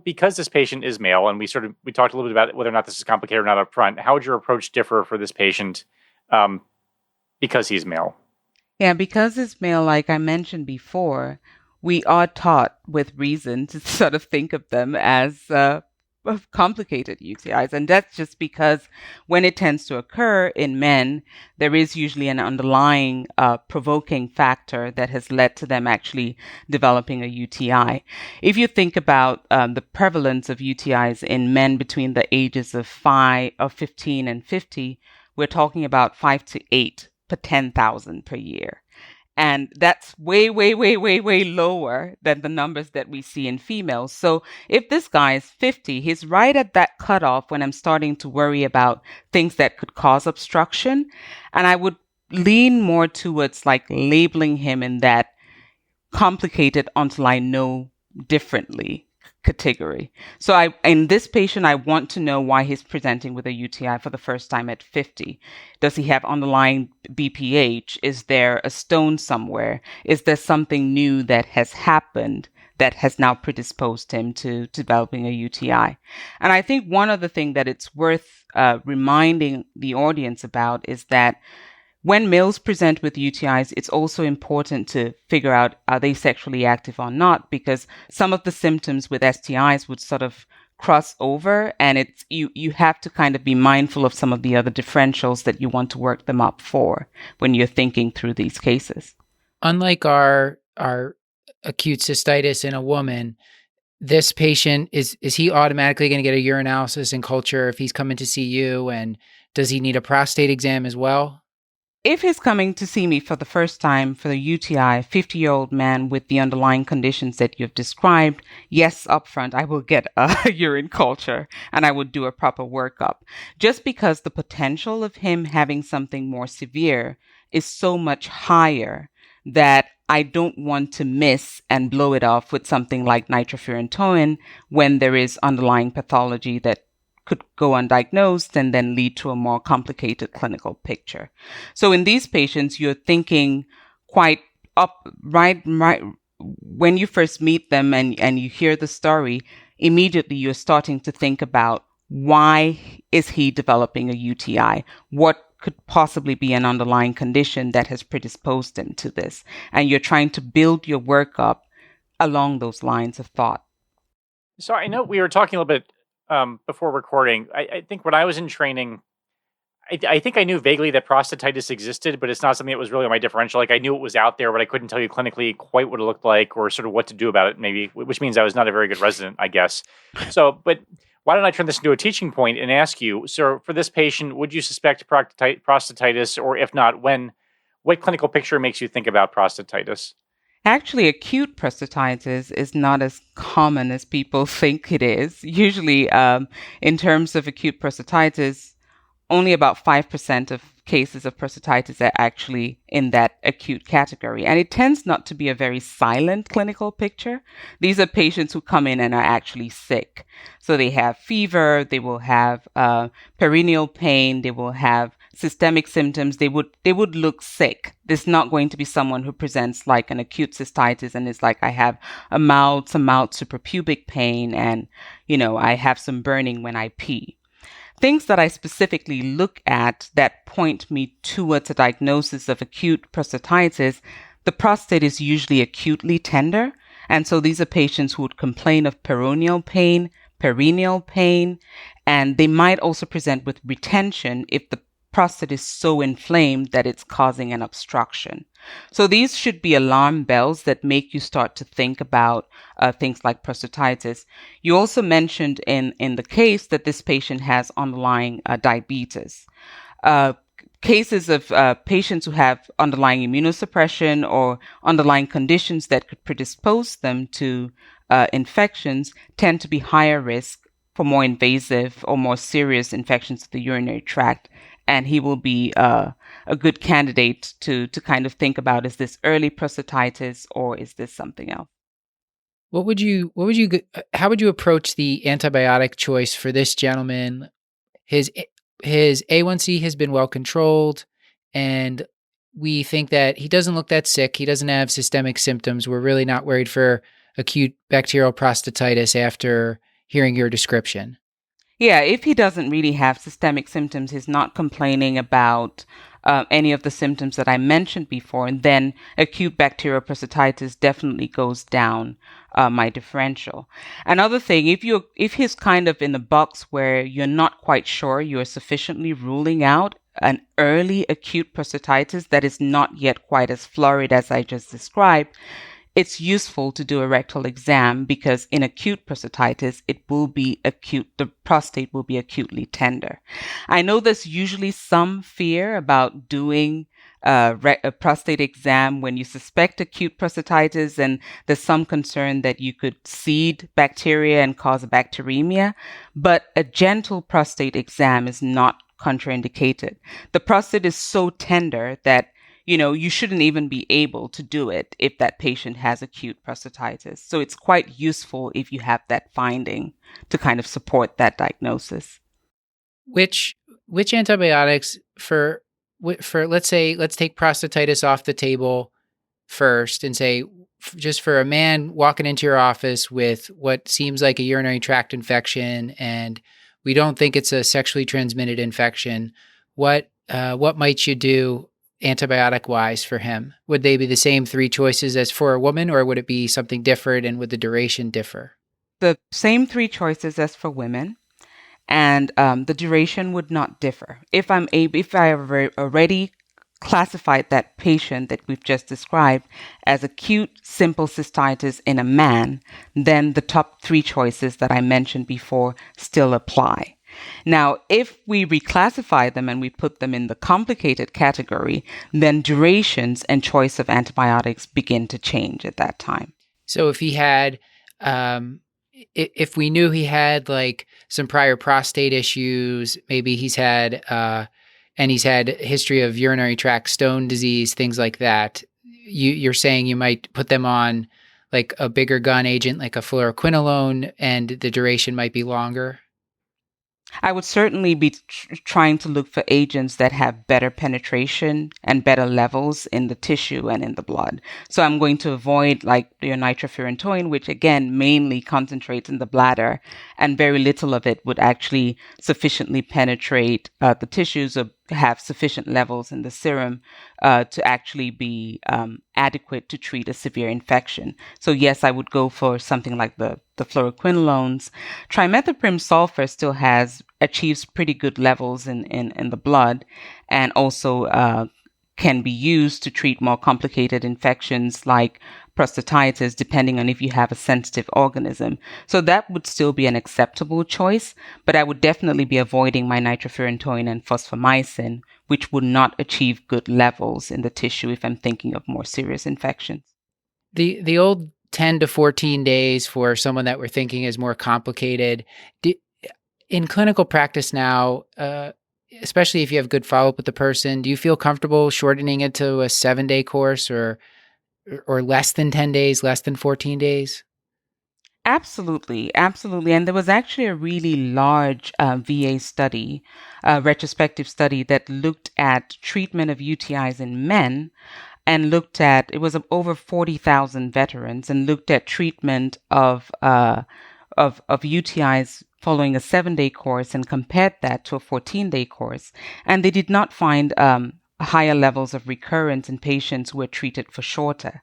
because this patient is male, and we talked a little bit about whether or not this is complicated or not up front, how would your approach differ for this patient because he's male? Yeah, because it's male, like I mentioned before, we are taught with reason to sort of think of them as complicated UTIs. And that's just because when it tends to occur in men, there is usually an underlying provoking factor that has led to them actually developing a UTI. If you think about the prevalence of UTIs in men between the ages of 15 and 50, we're talking about 5 to 8 per 10,000 per year. And that's way, way, way, way, way lower than the numbers that we see in females. So if this guy is 50, he's right at that cutoff when I'm starting to worry about things that could cause obstruction. And I would lean more towards like labeling him in that complicated until I know differently category. So in this patient, I want to know why he's presenting with a UTI for the first time at 50. Does he have underlying BPH? Is there a stone somewhere? Is there something new that has happened that has now predisposed him to developing a UTI? And I think one other thing that it's worth reminding the audience about is that when males present with UTIs, it's also important to figure out, are they sexually active or not? Because some of the symptoms with STIs would sort of cross over, and it's you have to kind of be mindful of some of the other differentials that you want to work them up for when you're thinking through these cases. Unlike our acute cystitis in a woman, this patient, is he automatically going to get a urinalysis and culture if he's coming to see you? And does he need a prostate exam as well? If he's coming to see me for the first time for the UTI, 50-year-old man with the underlying conditions that you've described, yes, upfront, I will get a urine culture and I would do a proper workup. Just because the potential of him having something more severe is so much higher that I don't want to miss and blow it off with something like nitrofurantoin when there is underlying pathology that could go undiagnosed and then lead to a more complicated clinical picture. So in these patients, you're thinking quite right when you first meet them and you hear the story, immediately you're starting to think about, why is he developing a UTI? What could possibly be an underlying condition that has predisposed him to this? And you're trying to build your workup along those lines of thought. So I know we were talking a little bit before recording. I think when I was in training, I think I knew vaguely that prostatitis existed, but it's not something that was really on my differential. Like I knew it was out there, but I couldn't tell you clinically quite what it looked like or sort of what to do about it, maybe, which means I was not a very good resident, I guess. So, but why don't I turn this into a teaching point and ask you, so for this patient, would you suspect prostatitis, or if not, what clinical picture makes you think about prostatitis? Actually, acute prostatitis is not as common as people think it is. Usually, in terms of acute prostatitis, only about 5% of cases of prostatitis are actually in that acute category. And it tends not to be a very silent clinical picture. These are patients who come in and are actually sick. So they have fever, they will have perineal pain, they will have systemic symptoms. They would look sick. This is not going to be someone who presents like an acute cystitis and is like, I have some mild suprapubic pain and, I have some burning when I pee. Things that I specifically look at that point me towards a diagnosis of acute prostatitis, the prostate is usually acutely tender. And so these are patients who would complain of perineal pain, and they might also present with retention if the prostate is so inflamed that it's causing an obstruction. So these should be alarm bells that make you start to think about things like prostatitis. You also mentioned in the case that this patient has underlying diabetes. Cases of patients who have underlying immunosuppression or underlying conditions that could predispose them to infections tend to be higher risk for more invasive or more serious infections of the urinary tract. And he will be a good candidate to kind of think about, is this early prostatitis or is this something else? How would you approach the antibiotic choice for this gentleman? His A1C has been well controlled, and we think that he doesn't look that sick. He doesn't have systemic symptoms. We're really not worried for acute bacterial prostatitis after hearing your description? Yeah, if he doesn't really have systemic symptoms, he's not complaining about any of the symptoms that I mentioned before, and then acute bacterial prostatitis definitely goes down my differential. Another thing, if he's kind of in the box where you're not quite sure you're sufficiently ruling out an early acute prostatitis that is not yet quite as florid as I just described, it's useful to do a rectal exam because in acute prostatitis, the prostate will be acutely tender. I know there's usually some fear about doing a prostate exam when you suspect acute prostatitis, and there's some concern that you could seed bacteria and cause a bacteremia, but a gentle prostate exam is not contraindicated. The prostate is so tender that you shouldn't even be able to do it if that patient has acute prostatitis. So it's quite useful if you have that finding to kind of support that diagnosis. Which antibiotics for let's take prostatitis off the table first and say, just for a man walking into your office with what seems like a urinary tract infection and we don't think it's a sexually transmitted infection, what might you do antibiotic-wise for him? Would they be the same 3 choices as for a woman, or would it be something different, and would the duration differ? The same 3 choices as for women, and the duration would not differ. If I have already classified that patient that we've just described as acute simple cystitis in a man, then the top 3 choices that I mentioned before still apply. Now, if we reclassify them and we put them in the complicated category, then durations and choice of antibiotics begin to change at that time. So if he had, if we knew he had like some prior prostate issues, maybe he's had a history of urinary tract stone disease, things like that, you're saying you might put them on like a bigger gun agent, like a fluoroquinolone, and the duration might be longer? I would certainly be trying to look for agents that have better penetration and better levels in the tissue and in the blood. So I'm going to avoid like your nitrofurantoin, which again mainly concentrates in the bladder, and very little of it would actually sufficiently penetrate the tissues or have sufficient levels in the serum to actually be adequate to treat a severe infection. So yes, I would go for something like the fluoroquinolones. Trimethoprim sulfur still achieves pretty good levels in the blood, and also can be used to treat more complicated infections like prostatitis, depending on if you have a sensitive organism. So that would still be an acceptable choice, but I would definitely be avoiding my nitrofurantoin and fosfomycin, which would not achieve good levels in the tissue if I'm thinking of more serious infections. The old 10 to 14 days for someone that we're thinking is more complicated. In clinical practice now, especially if you have good follow-up with the person, do you feel comfortable shortening it to a 7-day course or less than 10 days, less than 14 days? Absolutely. And there was actually a really large VA study, retrospective study that looked at treatment of UTIs in men, and it was over 40,000 veterans, and looked at treatment of UTIs following a 7-day course and compared that to a 14-day course. And they did not find higher levels of recurrence in patients who were treated for shorter.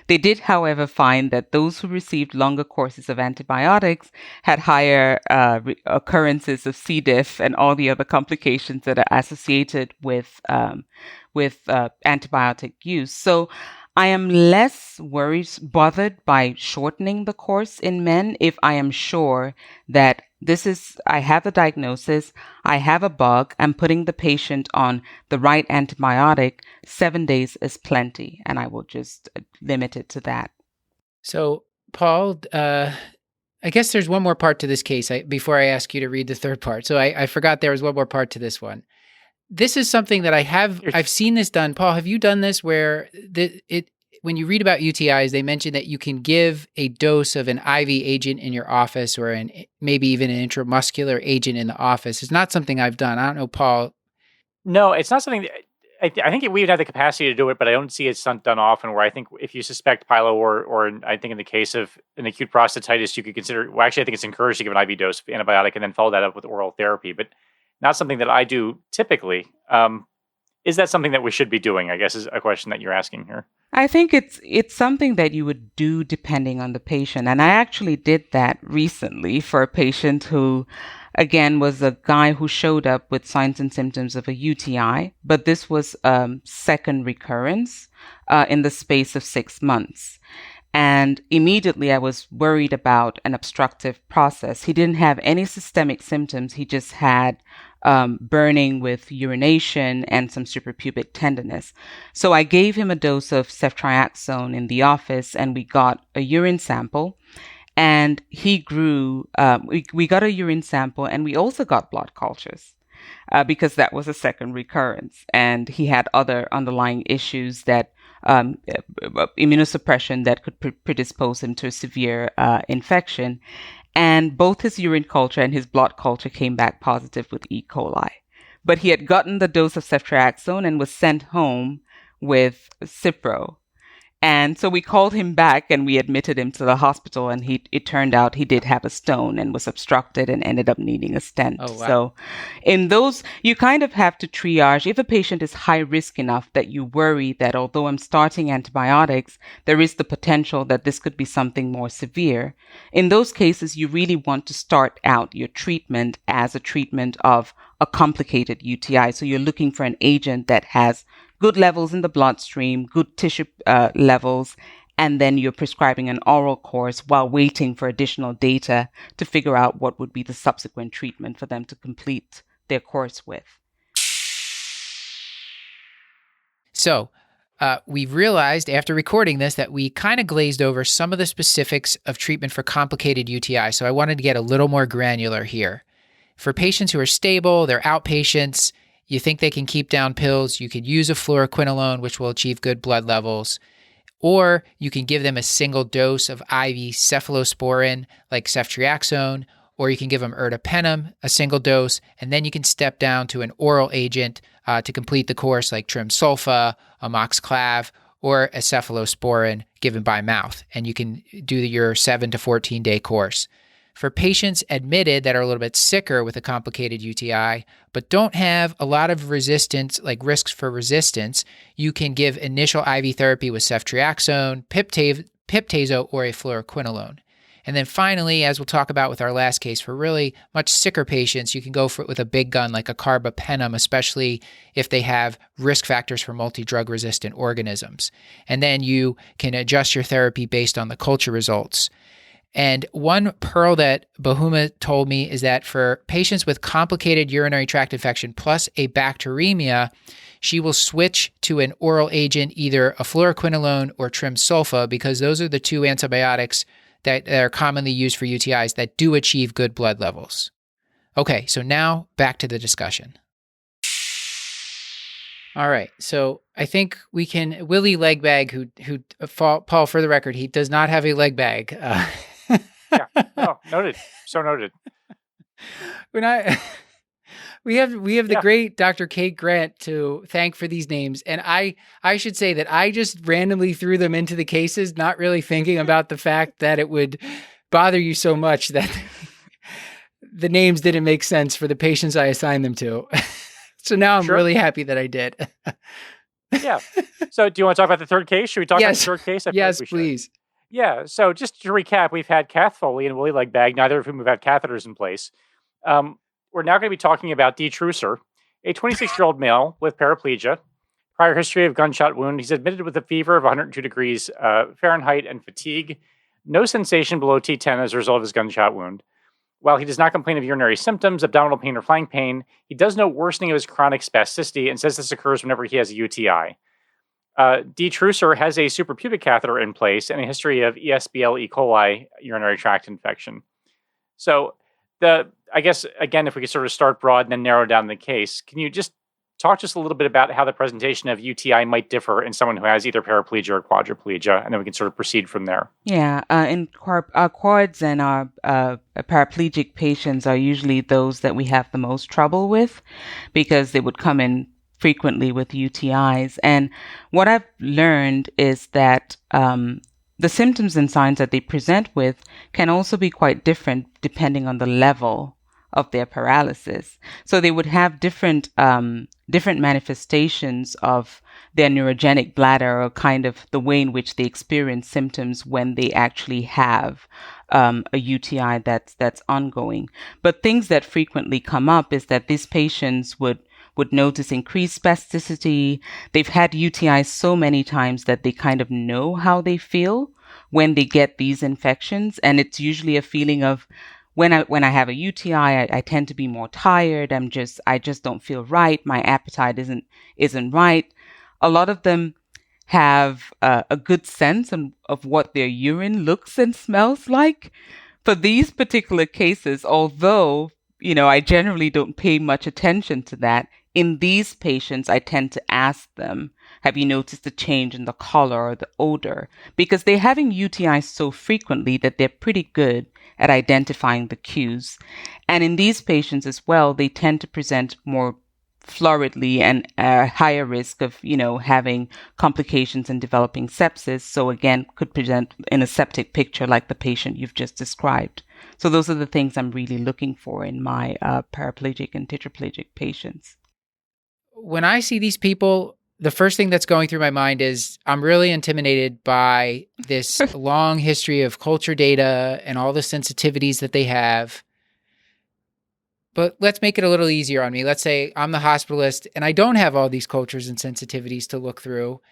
They did, however, find that those who received longer courses of antibiotics had higher occurrences of C. diff and all the other complications that are associated with antibiotic use. So I am less bothered by shortening the course in men if I am sure that I have the diagnosis, I have a bug, I'm putting the patient on the right antibiotic. 7 days is plenty, and I will just limit it to that. So, Paul, I guess there's one more part to this case before I ask you to read the third part. So I forgot there was one more part to this one. This is something that I've seen this done. Paul, have you done this where when you read about UTIs, they mention that you can give a dose of an IV agent in your office or maybe even an intramuscular agent in the office? It's not something I've done. I don't know, Paul. No, it's not something I think we would have the capacity to do it, but I don't see it done often. Where I think if you suspect pylo, or I think in the case of an acute prostatitis, you could consider. Well, actually, I think it's encouraged to give an IV dose of antibiotic and then follow that up with oral therapy, but not something that I do typically. Is that something that we should be doing? I guess is a question that you're asking here. I think it's something that you would do depending on the patient. And I actually did that recently for a patient who, again, was a guy who showed up with signs and symptoms of a UTI, but this was second recurrence in the space of 6 months. And immediately I was worried about an obstructive process. He didn't have any systemic symptoms. He just had burning with urination and some suprapubic tenderness. So I gave him a dose of ceftriaxone in the office, and we got a urine sample. And he grew, we got a urine sample, and we also got blood cultures because that was a second recurrence. And he had other underlying issues that immunosuppression that could predispose him to a severe infection. And both his urine culture and his blood culture came back positive with E. coli. But he had gotten the dose of ceftriaxone and was sent home with Cipro. And so we called him back and we admitted him to the hospital, and it turned out he did have a stone and was obstructed and ended up needing a stent. Oh, wow. So in those, you kind of have to triage. If a patient is high risk enough that you worry that although I'm starting antibiotics, there is the potential that this could be something more severe. In those cases, you really want to start out your treatment as a treatment of a complicated UTI. So you're looking for an agent that has good levels in the bloodstream, good tissue levels, and then you're prescribing an oral course while waiting for additional data to figure out what would be the subsequent treatment for them to complete their course with. So we've realized after recording this that we kind of glazed over some of the specifics of treatment for complicated UTI. So I wanted to get a little more granular here. For patients who are stable, they're outpatients, you think they can keep down pills, you could use a fluoroquinolone, which will achieve good blood levels, or you can give them a single dose of IV cephalosporin like ceftriaxone, or you can give them ertapenem, a single dose, and then you can step down to an oral agent to complete the course like trimsulfa, amoxiclav, or a cephalosporin given by mouth, and you can do your 7 to 14 day course. For patients admitted that are a little bit sicker with a complicated UTI, but don't have a lot of resistance, like risks for resistance, you can give initial IV therapy with ceftriaxone, piptazo, or a fluoroquinolone. And then finally, as we'll talk about with our last case, for really much sicker patients, you can go for it with a big gun like a carbapenem, especially if they have risk factors for multi-drug resistant organisms. And then you can adjust your therapy based on the culture results. And one pearl that Boghuma told me is that for patients with complicated urinary tract infection plus a bacteremia, she will switch to an oral agent, either a fluoroquinolone or trimsulfa, because those are the two antibiotics that are commonly used for UTIs that do achieve good blood levels. Okay, so now back to the discussion. All right, so I think we can, Willie Legbag, who Paul, for the record, he does not have a leg bag. Yeah. Oh, noted. So noted. We have the great Dr. Kate Grant to thank for these names, and I should say that I just randomly threw them into the cases, not really thinking about the fact that it would bother you so much that the names didn't make sense for the patients I assigned them to. So now I'm really happy that I did. Yeah. So do you want to talk about the third case? Should we talk about the third case? Yes, please. Yeah, so just to recap, we've had Kath Foley and Willie Legbag, neither of whom have had catheters in place. We're now going to be talking about D. Trusser, a 26-year-old male with paraplegia, prior history of gunshot wound. He's admitted with a fever of 102 degrees Fahrenheit and fatigue, no sensation below T10 as a result of his gunshot wound. While he does not complain of urinary symptoms, abdominal pain, or flank pain, he does note worsening of his chronic spasticity and says this occurs whenever he has a UTI. D. Trusser has a suprapubic catheter in place and a history of ESBL E. coli urinary tract infection. So, I guess, again, if we could sort of start broad and then narrow down the case, can you just talk to us a little bit about how the presentation of UTI might differ in someone who has either paraplegia or quadriplegia, and then we can sort of proceed from there? Yeah, in our quads and our paraplegic patients are usually those that we have the most trouble with because they would come in frequently with UTIs. And what I've learned is that the symptoms and signs that they present with can also be quite different depending on the level of their paralysis. So they would have different manifestations of their neurogenic bladder, or kind of the way in which they experience symptoms when they actually have a UTI that's ongoing. But things that frequently come up is that these patients would notice increased spasticity. They've had UTIs so many times that they kind of know how they feel when they get these infections. And it's usually a feeling of, when I have a UTI, I tend to be more tired. I just don't feel right. My appetite isn't right. A lot of them have a good sense of what their urine looks and smells like. For these particular cases, although, I generally don't pay much attention to that, in these patients, I tend to ask them, have you noticed a change in the color or the odor? Because they're having UTIs so frequently that they're pretty good at identifying the cues. And in these patients as well, they tend to present more floridly and a higher risk of, having complications and developing sepsis. So again, could present in a septic picture like the patient you've just described. So those are the things I'm really looking for in my paraplegic and tetraplegic patients. When I see these people, the first thing that's going through my mind is I'm really intimidated by this long history of culture data and all the sensitivities that they have. But let's make it a little easier on me. Let's say I'm the hospitalist and I don't have all these cultures and sensitivities to look through,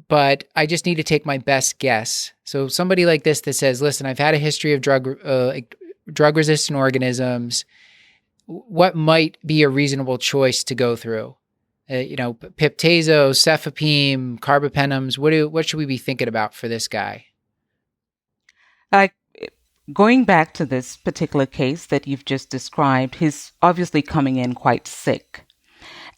but I just need to take my best guess. So somebody like this that says, listen, I've had a history of drug-resistant organisms. What might be a reasonable choice to go through? Piptazo, cefepime, carbapenems. What should we be thinking about for this guy? Going back to this particular case that you've just described, he's obviously coming in quite sick.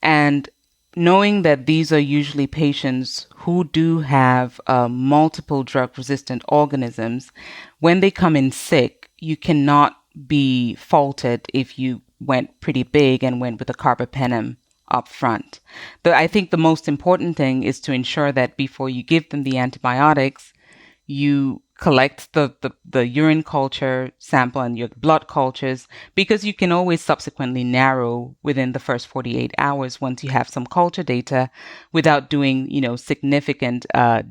And knowing that these are usually patients who do have multiple drug-resistant organisms, when they come in sick, you cannot be faulted if you went pretty big and went with a carbapenem up front. I think the most important thing is to ensure that before you give them the antibiotics, you collect the urine culture sample and your blood cultures, because you can always subsequently narrow within the first 48 hours once you have some culture data without doing, significant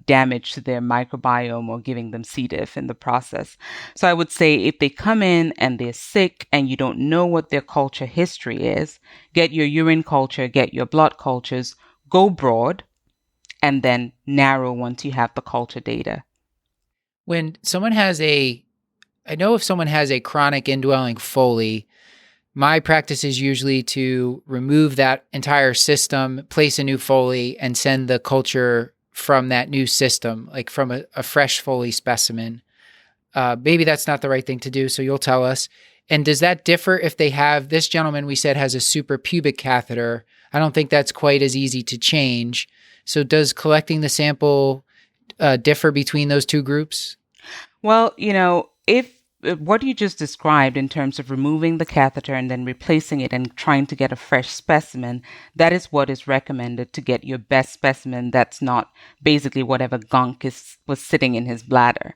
damage to their microbiome or giving them C. diff in the process. So I would say if they come in and they're sick and you don't know what their culture history is, get your urine culture, get your blood cultures, go broad, and then narrow once you have the culture data. When someone has if someone has a chronic indwelling Foley, my practice is usually to remove that entire system, place a new Foley, and send the culture from that new system, like from a fresh Foley specimen. Maybe that's not the right thing to do, so you'll tell us. And does that differ if they have, this gentleman we said has a suprapubic catheter? I don't think that's quite as easy to change. So does collecting the sample differ between those two groups? Well, if what you just described in terms of removing the catheter and then replacing it and trying to get a fresh specimen, that is what is recommended to get your best specimen that's not basically whatever gunk was sitting in his bladder.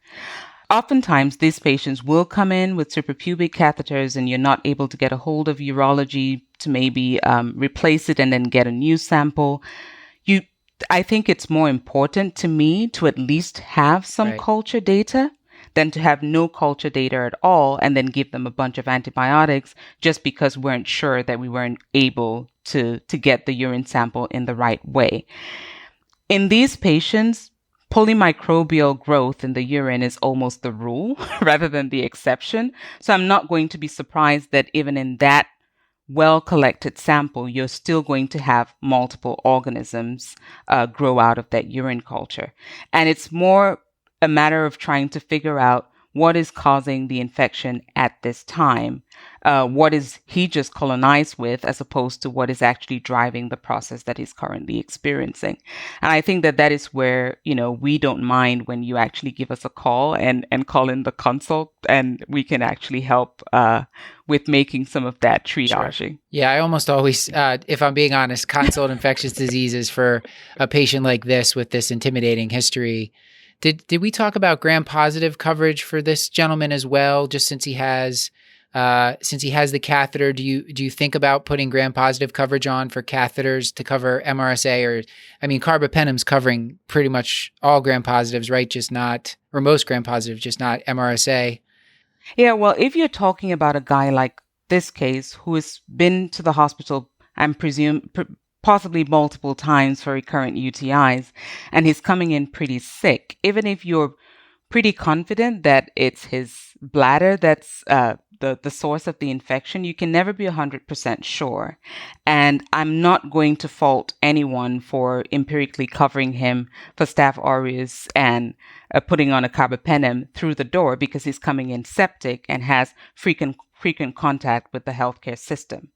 Oftentimes, these patients will come in with suprapubic catheters and you're not able to get a hold of urology to maybe replace it and then get a new sample. I think it's more important to me to at least have some culture data than to have no culture data at all and then give them a bunch of antibiotics just because we weren't sure that we weren't able to get the urine sample in the right way. In these patients, polymicrobial growth in the urine is almost the rule rather than the exception. So I'm not going to be surprised that even in that well-collected sample, you're still going to have multiple organisms grow out of that urine culture. And it's more a matter of trying to figure out what is causing the infection at this time. What is he just colonized with, as opposed to what is actually driving the process that he's currently experiencing. And I think that is where, we don't mind when you actually give us a call and call in the consult, and we can actually help with making some of that triaging. Sure. Yeah, I almost always, if I'm being honest, consult infectious diseases for a patient like this with this intimidating history. Did we talk about gram-positive coverage for this gentleman as well? Just since he has the catheter, do you think about putting gram-positive coverage on for catheters to cover MRSA? Or, carbapenem's covering pretty much all gram-positives, right? Just not, or most gram-positives, just not MRSA. Yeah, well, if you're talking about a guy like this case who has been to the hospital, I'm possibly multiple times for recurrent UTIs, and he's coming in pretty sick, even if you're pretty confident that it's his bladder that's the source of the infection, you can never be 100% sure. And I'm not going to fault anyone for empirically covering him for Staph aureus and putting on a carbapenem through the door, because he's coming in septic and has frequent contact with the healthcare system.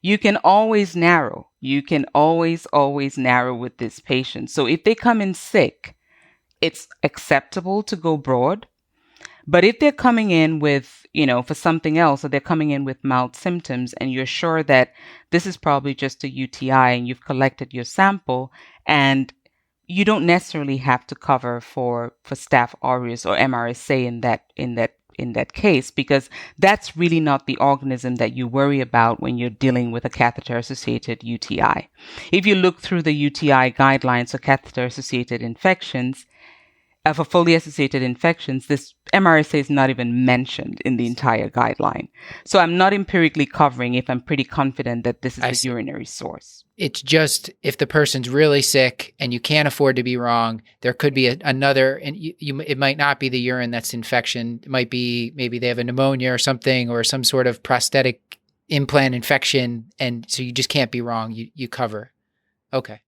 You can always narrow. You can always narrow with this patient. So if they come in sick, it's acceptable to go broad. But if they're coming in with, for something else, or they're coming in with mild symptoms, and you're sure that this is probably just a UTI and you've collected your sample, and you don't necessarily have to cover for Staph aureus or MRSA in that case, because that's really not the organism that you worry about when you're dealing with a catheter-associated UTI. If you look through the UTI guidelines for catheter-associated infections, for fully associated infections, this MRSA is not even mentioned in the entire guideline. So I'm not empirically covering if I'm pretty confident that this is a urinary source. It's just if the person's really sick and you can't afford to be wrong, there could be another, and it might not be the urine that's infection. It might be maybe they have a pneumonia or something, or some sort of prosthetic implant infection, and so you just can't be wrong. You cover. Okay.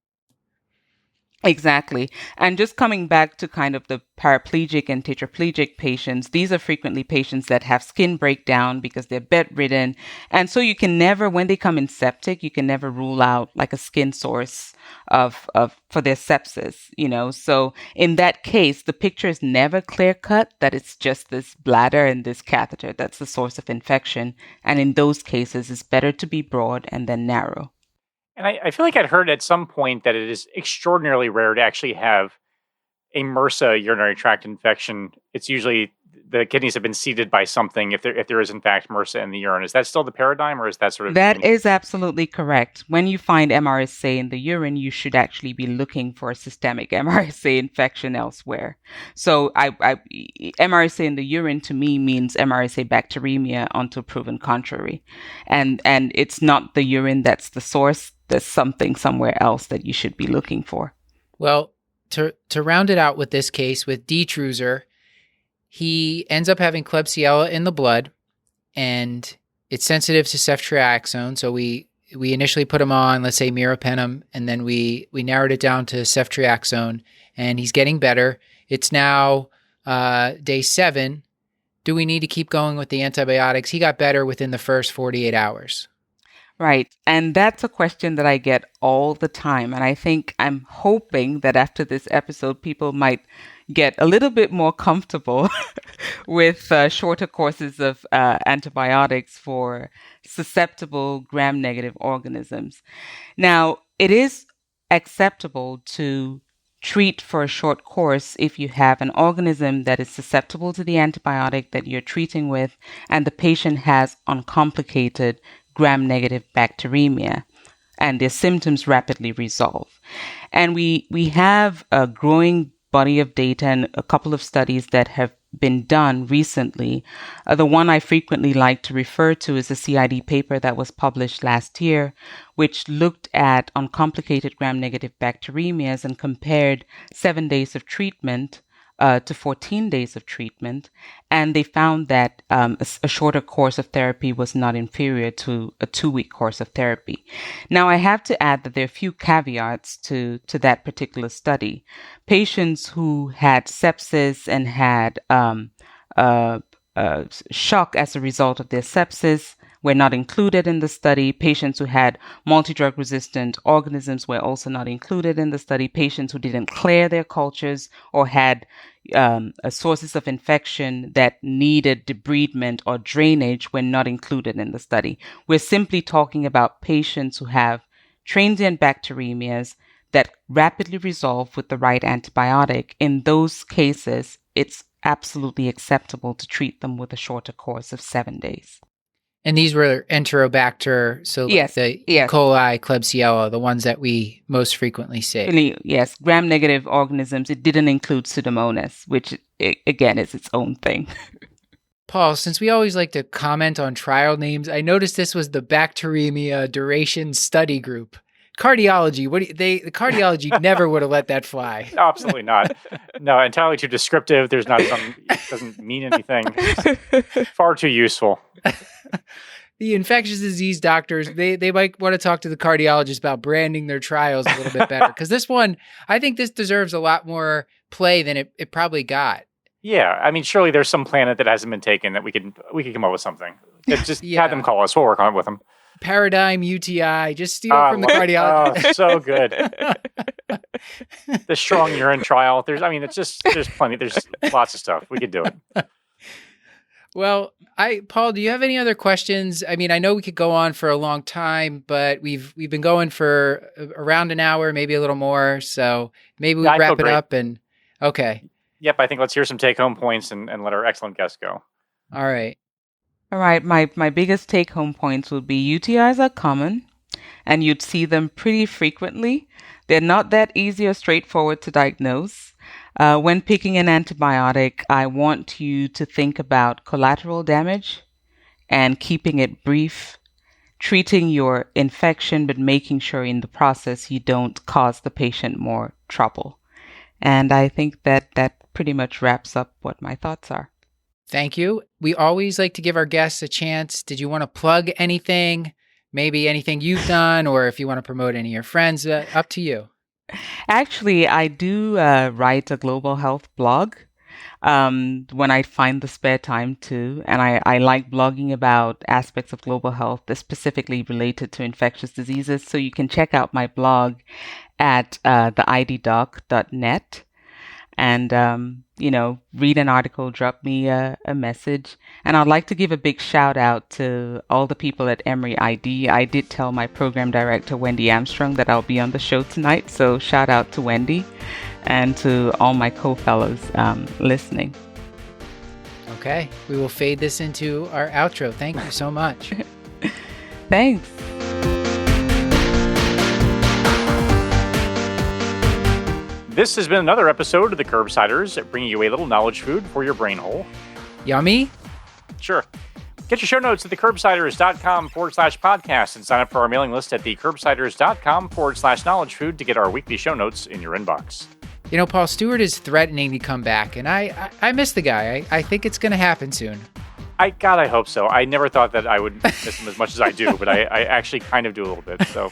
Exactly. And just coming back to kind of the paraplegic and tetraplegic patients, these are frequently patients that have skin breakdown because they're bedridden. And so you can never, when they come in septic, you can never rule out like a skin source for their sepsis, So in that case, the picture is never clear cut that it's just this bladder and this catheter that's the source of infection. And in those cases, it's better to be broad and then narrow. And I feel like I'd heard at some point that it is extraordinarily rare to actually have a Mrsa urinary tract infection. It's usually the kidneys have been seeded by something if there is in fact Mrsa in the urine. Is that still the paradigm, or is that sort of... That is absolutely correct. When you find MRSA in the urine, you should actually be looking for a systemic MRSA infection elsewhere. So MRSA in the urine to me means MRSA bacteremia until proven contrary. And it's not the urine that's the source. There's something somewhere else that you should be looking for. Well, to round it out with this case, with D. Truser, he ends up having Klebsiella in the blood, and it's sensitive to ceftriaxone. So we initially put him on, let's say, meropenem, and then we narrowed it down to ceftriaxone, and he's getting better. It's now day 7. Do we need to keep going with the antibiotics? He got better within the first 48 hours. Right. And that's a question that I get all the time. And I think I'm hoping that after this episode, people might get a little bit more comfortable with shorter courses of antibiotics for susceptible gram-negative organisms. Now, it is acceptable to treat for a short course if you have an organism that is susceptible to the antibiotic that you're treating with, and the patient has uncomplicated gram-negative bacteremia, and their symptoms rapidly resolve. And we have a growing body of data and a couple of studies that have been done recently. The one I frequently like to refer to is a CID paper that was published last year, which looked at uncomplicated gram-negative bacteremias and compared 7 days of treatment to 14 days of treatment, and they found that a shorter course of therapy was not inferior to a 2-week course of therapy. Now, I have to add that there are a few caveats to that particular study. Patients who had sepsis and had shock as a result of their sepsis were not included in the study. Patients who had multi-drug resistant organisms were also not included in the study. Patients who didn't clear their cultures or had sources of infection that needed debridement or drainage were not included in the study. We're simply talking about patients who have transient bacteremias that rapidly resolve with the right antibiotic. In those cases, it's absolutely acceptable to treat them with a shorter course of 7 days. And these were Enterobacter, so Yes, the yes. E. coli, Klebsiella, the ones that we most frequently see. Yes, gram-negative organisms. It didn't include Pseudomonas, which, again, is its own thing. Paul, since we always like to comment on trial names, I noticed this was the Bacteremia Duration Study Group. Cardiology, the cardiology never would have let that fly. No, absolutely not. No, entirely too descriptive. There's not some, it doesn't mean anything. It's far too useful. The infectious disease doctors, they might want to talk to the cardiologist about branding their trials a little bit better. Because this one, I think this deserves a lot more play than it probably got. Yeah, I mean, surely there's some planet that hasn't been taken that we could come up with something. Just have them call us. We'll work on it with them. Paradigm UTI, just steal it from the cardiologist. Oh, so good. The strong urine trial. There's plenty. There's lots of stuff. We could do it. Well, Paul, do you have any other questions? I mean, I know we could go on for a long time, but we've been going for around an hour, maybe a little more. So maybe we wrap it up and okay. Yep, I think let's hear some take-home points and let our excellent guest go. All right. All right, my biggest take-home points would be UTIs are common, and you'd see them pretty frequently. They're not that easy or straightforward to diagnose. When picking an antibiotic, I want you to think about collateral damage and keeping it brief, treating your infection, but making sure in the process you don't cause the patient more trouble. And I think that pretty much wraps up what my thoughts are. Thank you. We always like to give our guests a chance. Did you want to plug anything? Maybe anything you've done, or if you want to promote any of your friends, up to you. Actually, I do write a global health blog when I find the spare time to. And I like blogging about aspects of global health that's specifically related to infectious diseases. So you can check out my blog at theiddoc.net. And, read an article, drop me a message. And I'd like to give a big shout out to all the people at Emory ID. I did tell my program director, Wendy Armstrong, that I'll be on the show tonight. So shout out to Wendy and to all my co-fellows listening. Okay. We will fade this into our outro. Thank you so much. Thanks. This has been another episode of The Curbsiders, bringing you a little knowledge food for your brain hole. Yummy? Sure. Get your show notes at thecurbsiders.com/podcast and sign up for our mailing list at thecurbsiders.com/knowledge food to get our weekly show notes in your inbox. You know, Paul Stewart is threatening to come back, and I miss the guy. I think it's going to happen soon. I hope so. I never thought that I would miss him as much as I do, but I actually kind of do a little bit, so...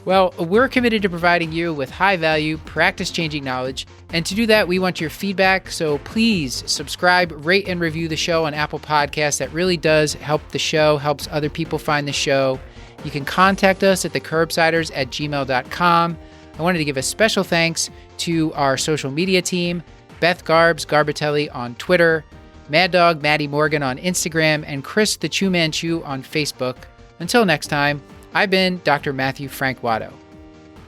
Well, we're committed to providing you with high-value, practice-changing knowledge, and to do that, we want your feedback, so please subscribe, rate, and review the show on Apple Podcasts. That really does help the show, helps other people find the show. You can contact us at thecurbsiders@gmail.com. I wanted to give a special thanks to our social media team, Beth Garbatelli on Twitter, Mad Dog Maddie Morgan on Instagram, and Chris the Chew Man Chew on Facebook. Until next time, I've been Dr. Matthew Frank Watto.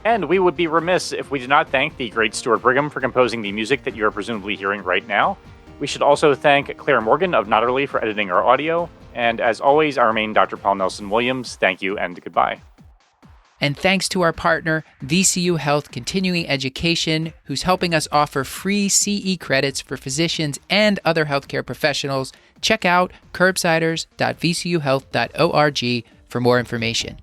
And we would be remiss if we did not thank the great Stuart Brigham for composing the music that you are presumably hearing right now. We should also thank Claire Morgan of Notterly for editing our audio. And as always, our main Dr. Paul Nelson Williams. Thank you and goodbye. And thanks to our partner, VCU Health Continuing Education, who's helping us offer free CE credits for physicians and other healthcare professionals. Check out curbsiders.vcuhealth.org for more information.